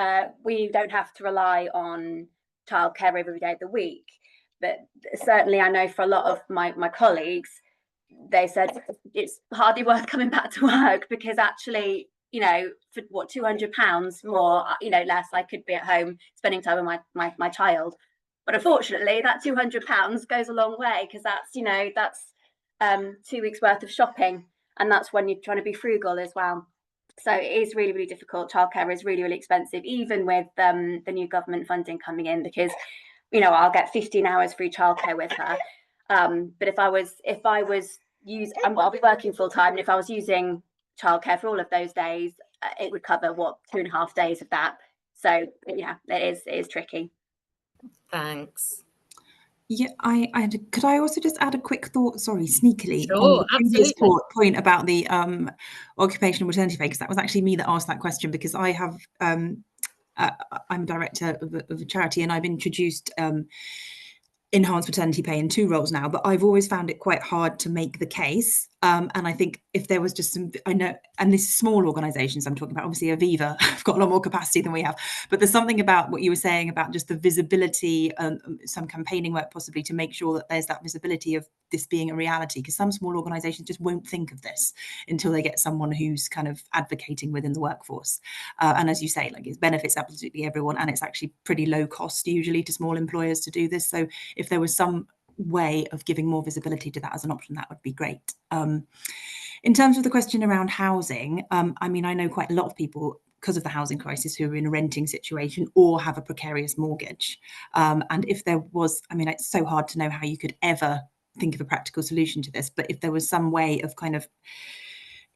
we don't have to rely on childcare every day of the week. But certainly I know for a lot of my colleagues, they said it's hardly worth coming back to work, because actually, you know, for what, £200 more, you know, less, I could be at home spending time with my child. But unfortunately, that £200 goes a long way, because that's, you know, that's 2 weeks worth of shopping, and that's when you're trying to be frugal as well. So it is really, really difficult. Childcare is really, really expensive, even with the new government funding coming in, because, you know, I'll get 15 hours free childcare with her. But if I was I'll be working full time, and if I was using childcare for all of those days, it would cover 2.5 days of that. So yeah, it is tricky. Thanks. Yeah, could I also just add a quick thought, sorry, sneakily, Sure, on the previous absolutely. point about the occupational maternity pay, because that was actually me that asked that question, because I have I'm a director of a charity, and I've introduced enhanced maternity pay in 2 roles now, but I've always found it quite hard to make the case. And I think if there was just some, I know, and this is small organisations I'm talking about, obviously Aviva have got a lot more capacity than we have, but there's something about what you were saying about just the visibility, some campaigning work possibly, to make sure that there's that visibility of this being a reality, because some small organisations just won't think of this until they get someone who's kind of advocating within the workforce. And as you say, like, it benefits absolutely everyone, and it's actually pretty low cost usually to small employers to do this. So if there was some way of giving more visibility to that as an option, that would be great. In terms of the question around housing, I mean, I know quite a lot of people, because of the housing crisis, who are in a renting situation or have a precarious mortgage. And if there was, I mean, it's so hard to know how you could ever think of a practical solution to this, but if there was some way of kind of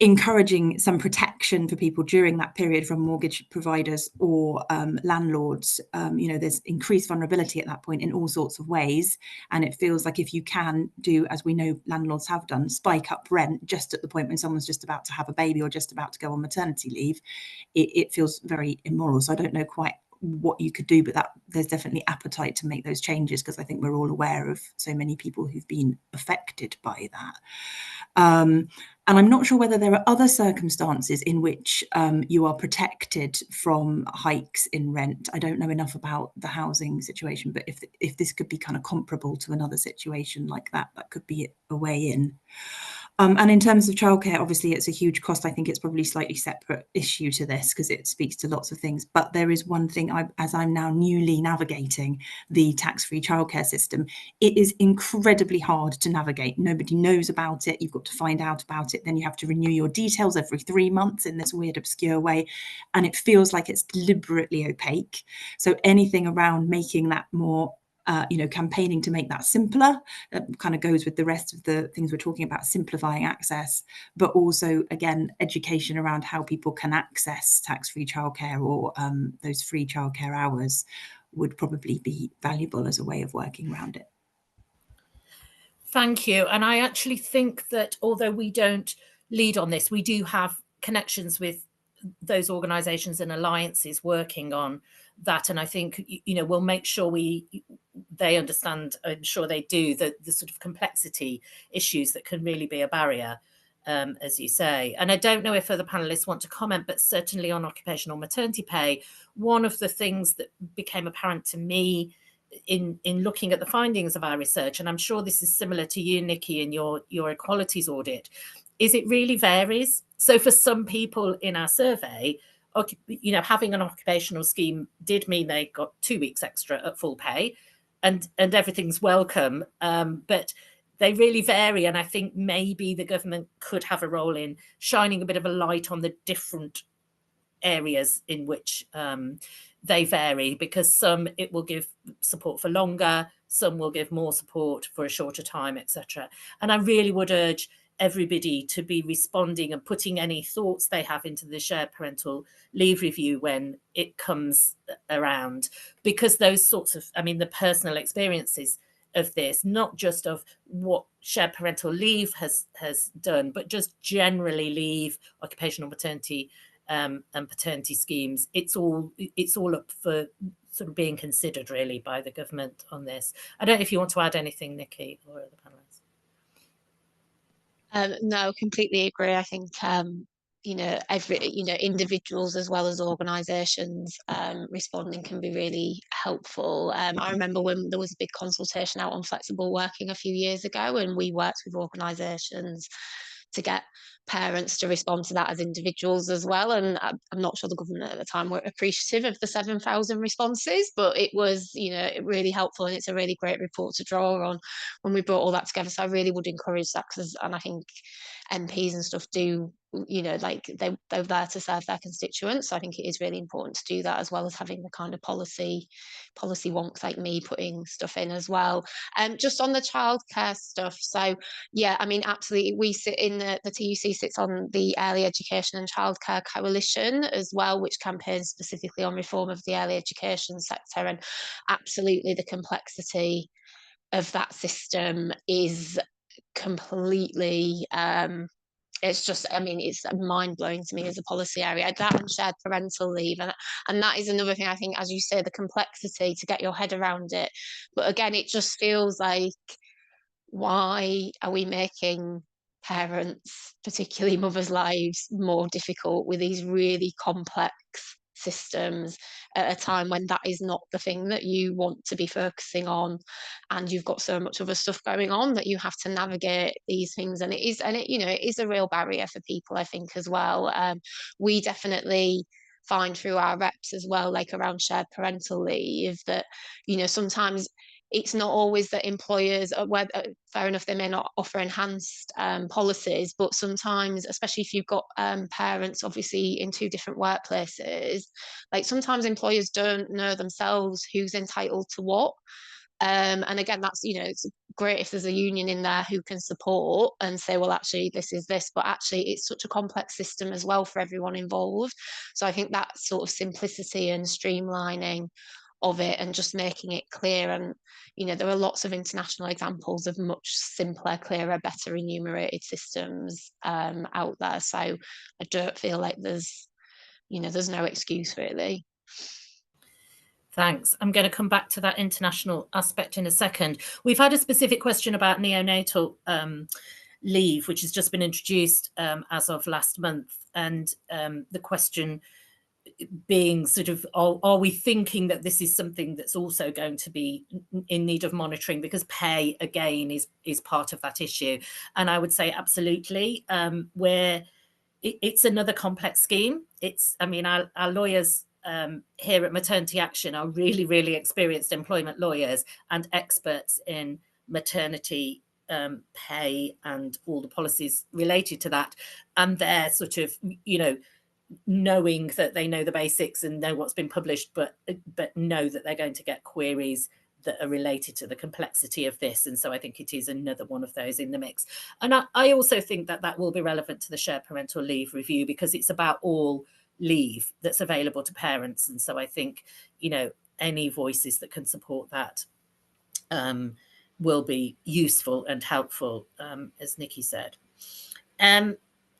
encouraging some protection for people during that period from mortgage providers or landlords, you know, there's increased vulnerability at that point in all sorts of ways. And it feels like if you can do, as we know landlords have done, spike up rent just at the point when someone's just about to have a baby or just about to go on maternity leave, it feels very immoral. So I don't know quite what you could do, but there's definitely appetite to make those changes, because I think we're all aware of so many people who've been affected by that. And I'm not sure whether there are other circumstances in which you are protected from hikes in rent. I don't know enough about the housing situation, but if this could be kind of comparable to another situation like that, that could be a way in. And in terms of childcare, obviously it's a huge cost. I think it's probably a slightly separate issue to this, because it speaks to lots of things. But there is one thing, as I'm now newly navigating the tax-free childcare system, it is incredibly hard to navigate. Nobody knows about it. You've got to find out about it. Then you have to renew your details every 3 months in this weird, obscure way. And it feels like it's deliberately opaque. So anything around making that more you know, campaigning to make that simpler, kind of goes with the rest of the things we're talking about, simplifying access, but also, again, education around how people can access tax-free childcare or those free childcare hours would probably be valuable as a way of working around it. Thank you. And I actually think that although we don't lead on this, we do have connections with those organisations and alliances working on that. And I think, you know, we'll make sure they understand, I'm sure they do, the sort of complexity issues that can really be a barrier, as you say. And I don't know if other panelists want to comment, but certainly on occupational maternity pay, one of the things that became apparent to me in looking at the findings of our research, and I'm sure this is similar to you, Nikki, in your equalities audit, is it really varies. So for some people in our survey, you know, having an occupational scheme did mean they got 2 weeks extra at full pay, and everything's welcome. But they really vary. And I think maybe the government could have a role in shining a bit of a light on the different areas in which they vary, because some it will give support for longer, some will give more support for a shorter time, etc. And I really would urge everybody to be responding and putting any thoughts they have into the shared parental leave review when it comes around, because those sorts of, I mean, the personal experiences of this, not just of what shared parental leave has done, but just generally leave, occupational maternity and paternity schemes. It's all up for sort of being considered really by the government on this. I don't know if you want to add anything, Nikki, or the panelists. No, completely agree. I think individuals as well as organisations responding can be really helpful. I remember when there was a big consultation out on flexible working a few years ago, and we worked with organisations to get parents to respond to that as individuals as well. And I'm not sure the government at the time were appreciative of the 7,000 responses, but it was, really helpful, and it's a really great report to draw on when we brought all that together. So I really would encourage that, and I think MPs and stuff do, like they're there to serve their constituents. So I think it is really important to do that, as well as having the kind of policy wonks like me putting stuff in as well. Just on the childcare stuff. So yeah, I mean, absolutely. We sit in the TUC sits on the Early Education and Childcare Coalition as well, which campaigns specifically on reform of the early education sector. And absolutely, the complexity of that system is completely it's just, I mean, it's mind-blowing to me as a policy area, that and shared parental leave, and that is another thing. I think, as you say, the complexity to get your head around it. But again, it just feels like, why are we making parents, particularly mothers' lives, more difficult with these really complex systems at a time when that is not the thing that you want to be focusing on, and you've got so much other stuff going on that you have to navigate these things, and it is a real barrier for people, I think, as well. We definitely find through our reps as well, like around shared parental leave, that sometimes it's not always that employers are, fair enough, they may not offer enhanced policies, but sometimes, especially if you've got parents obviously in two different workplaces, like sometimes employers don't know themselves who's entitled to what. And again, that's, it's great if there's a union in there who can support and say, well, actually, this is this, but actually it's such a complex system as well for everyone involved. So I think that sort of simplicity and streamlining of it, and just making it clear, and there are lots of international examples of much simpler, clearer, better enumerated systems out there. So I don't feel like there's no excuse really. Thanks. I'm going to come back to that international aspect in a second. We've had a specific question about neonatal leave, which has just been introduced as of last month, and the question being sort of, are we thinking that this is something that's also going to be in need of monitoring, because pay again is part of that issue? And I would say absolutely, where it's another complex scheme. I mean, our lawyers here at Maternity Action are really, really experienced employment lawyers and experts in maternity pay and all the policies related to that, and they're sort of, knowing that they know the basics and know what's been published, but know that they're going to get queries that are related to the complexity of this. And so I think it is another one of those in the mix. And I also think that will be relevant to the shared parental leave review, because it's about all leave that's available to parents. And so I think, any voices that can support that will be useful and helpful, as Nikki said.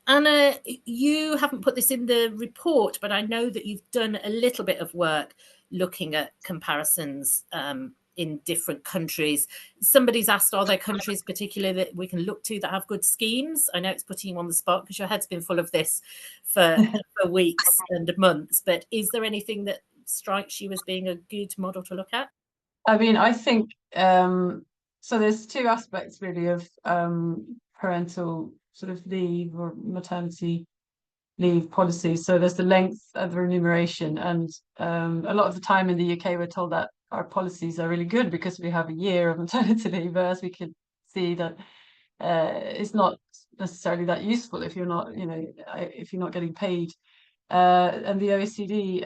Anna, you haven't put this in the report, but I know that you've done a little bit of work looking at comparisons in different countries. Somebody's asked, are there countries particularly that we can look to that have good schemes? I know it's putting you on the spot because your head's been full of this for weeks and months, but is there anything that strikes you as being a good model to look at? I mean, I think, so there's two aspects really of parental sort of leave or maternity leave policy. So there's the length of remuneration, and a lot of the time in the UK we're told that our policies are really good because we have a year of maternity leave, whereas we could see that it's not necessarily that useful if you're not, if you're not getting paid. And the OECD,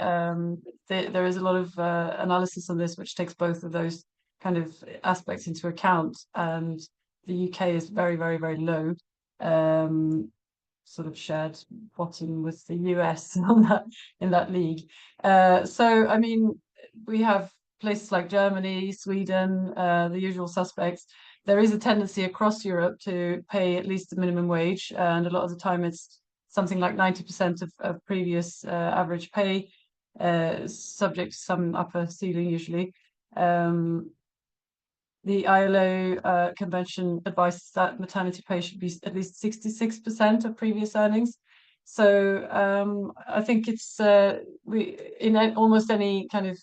there is a lot of analysis on this which takes both of those kind of aspects into account, and the UK is very, very, very low sort of shared bottom with the US on that, in that league. So I mean, we have places like Germany, Sweden, the usual suspects. There is a tendency across Europe to pay at least the minimum wage, and a lot of the time it's something like 90% of previous average pay, subject to some upper ceiling usually. The ILO convention advises that maternity pay should be at least 66% of previous earnings. So I think it's we in almost any kind of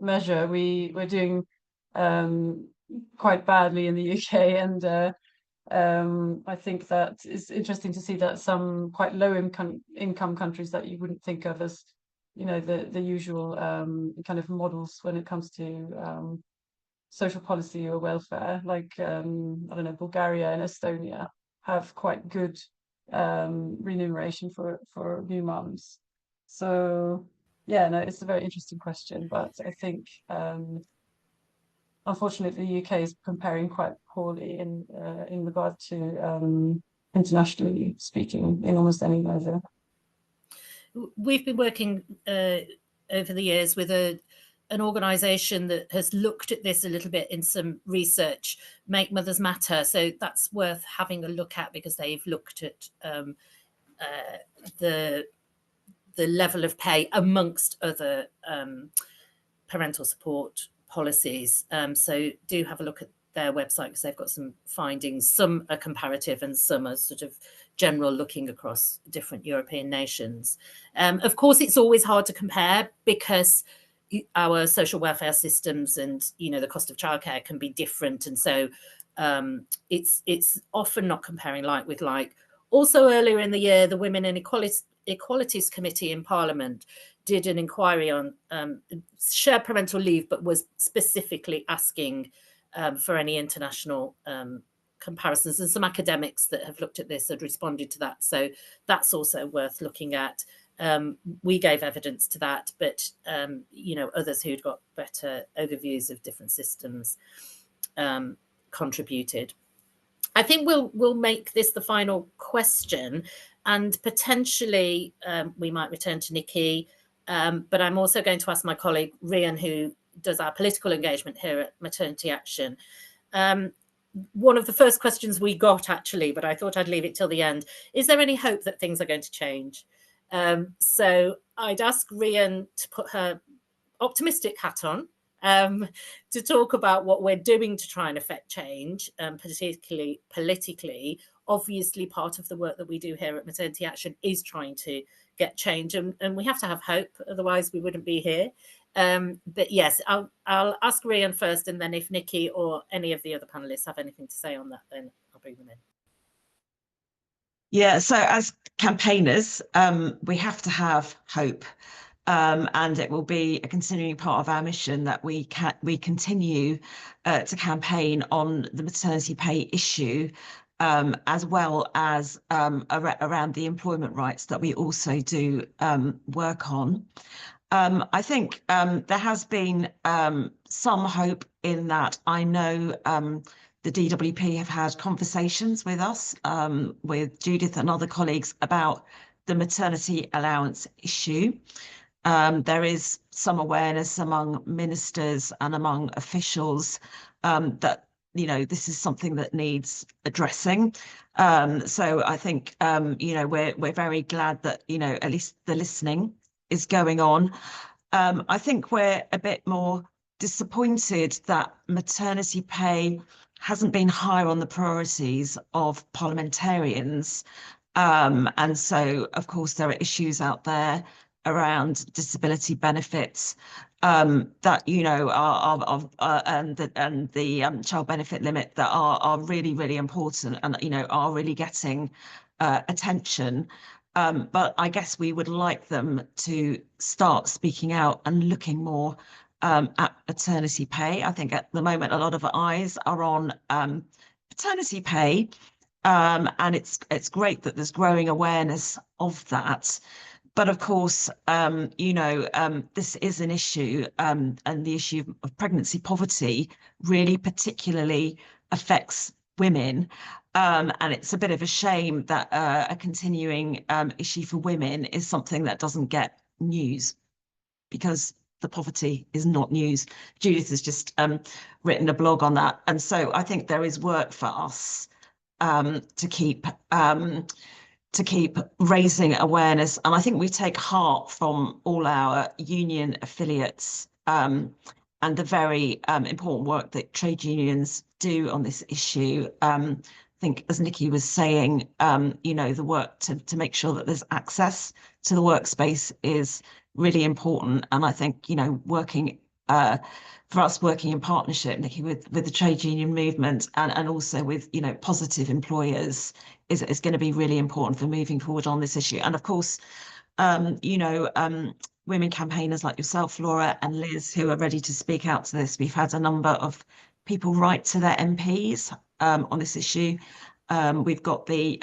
measure we're doing quite badly in the UK, and I think that it's interesting to see that some quite low income countries that you wouldn't think of as, you know, the usual kind of models when it comes to social policy or welfare, like I don't know, Bulgaria and Estonia have quite good remuneration for new mums. So yeah, no, it's a very interesting question, but I think unfortunately the UK is comparing quite poorly in regard to internationally speaking in almost any measure. We've been working over the years with an organisation that has looked at this a little bit in some research, Make Mothers Matter. So that's worth having a look at, because they've looked at the level of pay amongst other parental support policies. So do have a look at their website, because they've got some findings. Some are comparative and some are sort of general, looking across different European nations. Of course, it's always hard to compare, because our social welfare systems and, you know, the cost of childcare can be different, and so it's often not comparing like with like. Also, earlier in the year, the Women and Equalities Committee in Parliament did an inquiry on shared parental leave, but was specifically asking for any international comparisons, and some academics that have looked at this had responded to that. So that's also worth looking at. We gave evidence to that, but you know, others who'd got better overviews of different systems contributed. I think we'll make this the final question, and potentially we might return to Nikki, but I'm also going to ask my colleague Rhian, who does our political engagement here at Maternity Action. One of the first questions we got, actually, but I thought I'd leave it till the end, is there any hope that things are going to change? So I'd ask Rhian to put her optimistic hat on, to talk about what we're doing to try and affect change, particularly politically. Obviously, part of the work that we do here at Maternity Action is trying to get change, and we have to have hope, otherwise we wouldn't be here. But yes, I'll ask Rhian first, and then if Nikki or any of the other panelists have anything to say on that, then I'll bring them in. Yeah, so as campaigners, we have to have hope, and it will be a continuing part of our mission that we continue to campaign on the maternity pay issue, as well as around the employment rights that we also do work on. I think there has been some hope in that. I know the DWP have had conversations with us, with Judith and other colleagues, about the maternity allowance issue. There is some awareness among ministers and among officials that, you know, this is something that needs addressing. So I think, you know, we're very glad that, you know, at least the listening is going on. I think we're a bit more disappointed that maternity pay hasn't been higher on the priorities of parliamentarians. And so, of course, there are issues out there around disability benefits that, you know, and the child benefit limit that are really, really important, and, you know, are really getting attention. But I guess we would like them to start speaking out and looking more at maternity pay. I think at the moment a lot of eyes are on paternity pay, and it's great that there's growing awareness of that. But of course, you know, this is an issue, and the issue of pregnancy poverty really particularly affects women. And it's a bit of a shame that a continuing issue for women is something that doesn't get news, because the poverty is not news. Judith has just written a blog on that. And so I think there is work for us to keep raising awareness. And I think we take heart from all our union affiliates and the very important work that trade unions do on this issue. I think, as Nikki was saying, the work to make sure that there's access to the workspace is really important. And I think, working for us, working in partnership, Nikki, with the trade union movement and also with, positive employers is going to be really important for moving forward on this issue. And of course, women campaigners like yourself, Laura, and Liz, who are ready to speak out to this. We've had a number of people write to their MPs on this issue. We've got the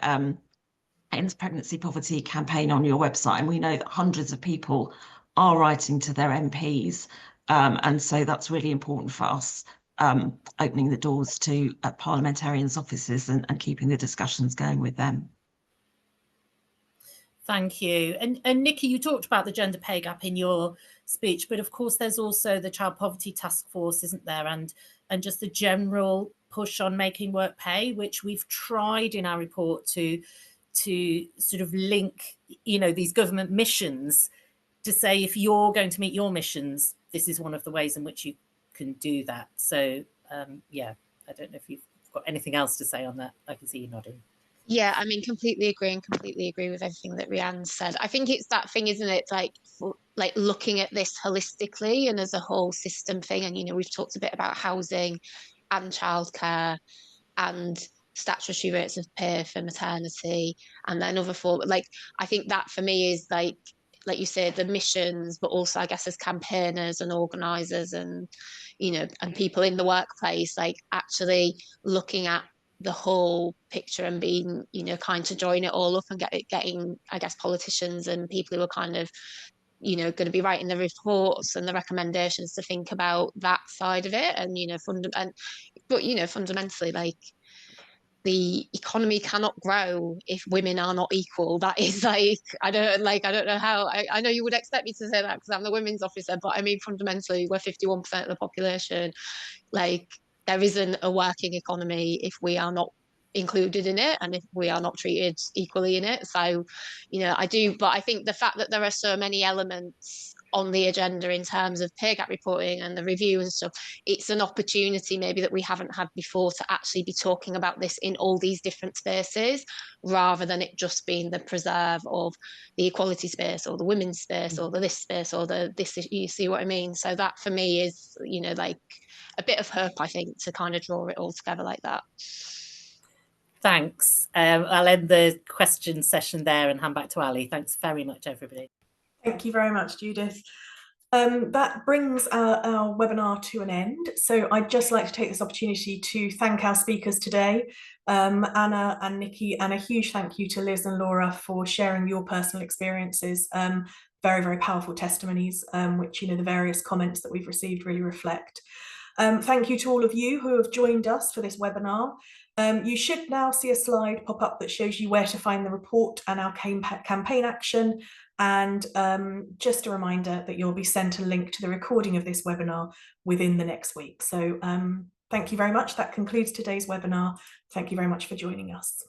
End Pregnancy Poverty campaign on your website, and we know that hundreds of people are writing to their MPs. And so that's really important for us, opening the doors to parliamentarians' offices and keeping the discussions going with them. Thank you. And Nikki, you talked about the gender pay gap in your speech, but of course there's also the Child Poverty Task Force, isn't there? And just the general push on making work pay, which we've tried in our report to sort of link, these government missions to say, if you're going to meet your missions, this is one of the ways in which you can do that. So yeah, I don't know if you've got anything else to say on that. I can see you nodding. Yeah, I mean, completely agree with everything that Rhiannon said. I think it's that thing, isn't it? Like looking at this holistically and as a whole system thing. And, we've talked a bit about housing and childcare and statutory rates of pay for maternity and then other forms. I think that for me is like you said, the missions, but also I guess as campaigners and organisers and, and people in the workplace, actually looking at the whole picture and being, kind to join it all up and getting, I guess, politicians and people who are kind of, going to be writing the reports and the recommendations to think about that side of it. And, fundamentally, the economy cannot grow if women are not equal. That is I don't know how, I know you would expect me to say that because I'm the women's officer, but I mean, fundamentally, we're 51% of the population. There isn't a working economy if we are not included in it and if we are not treated equally in it. So, but I think the fact that there are so many elements on the agenda in terms of pay gap reporting and the review and stuff, it's an opportunity maybe that we haven't had before to actually be talking about this in all these different spaces, rather than it just being the preserve of the equality space or the women's space or the this space or the this, you see what I mean? So that for me is, a bit of hope, I think, to kind of draw it all together like that. Thanks. I'll end the question session there and hand back to Ali. Thanks very much, everybody. Thank you very much, Judith. That brings our webinar to an end. So I'd just like to take this opportunity to thank our speakers today, Anna and Nikki, and a huge thank you to Liz and Laura for sharing your personal experiences. Very, very powerful testimonies, which, the various comments that we've received really reflect. Thank you to all of you who have joined us for this webinar. You should now see a slide pop up that shows you where to find the report and our campaign action. And just a reminder that you'll be sent a link to the recording of this webinar within the next week. So thank you very much. That concludes today's webinar. Thank you very much for joining us.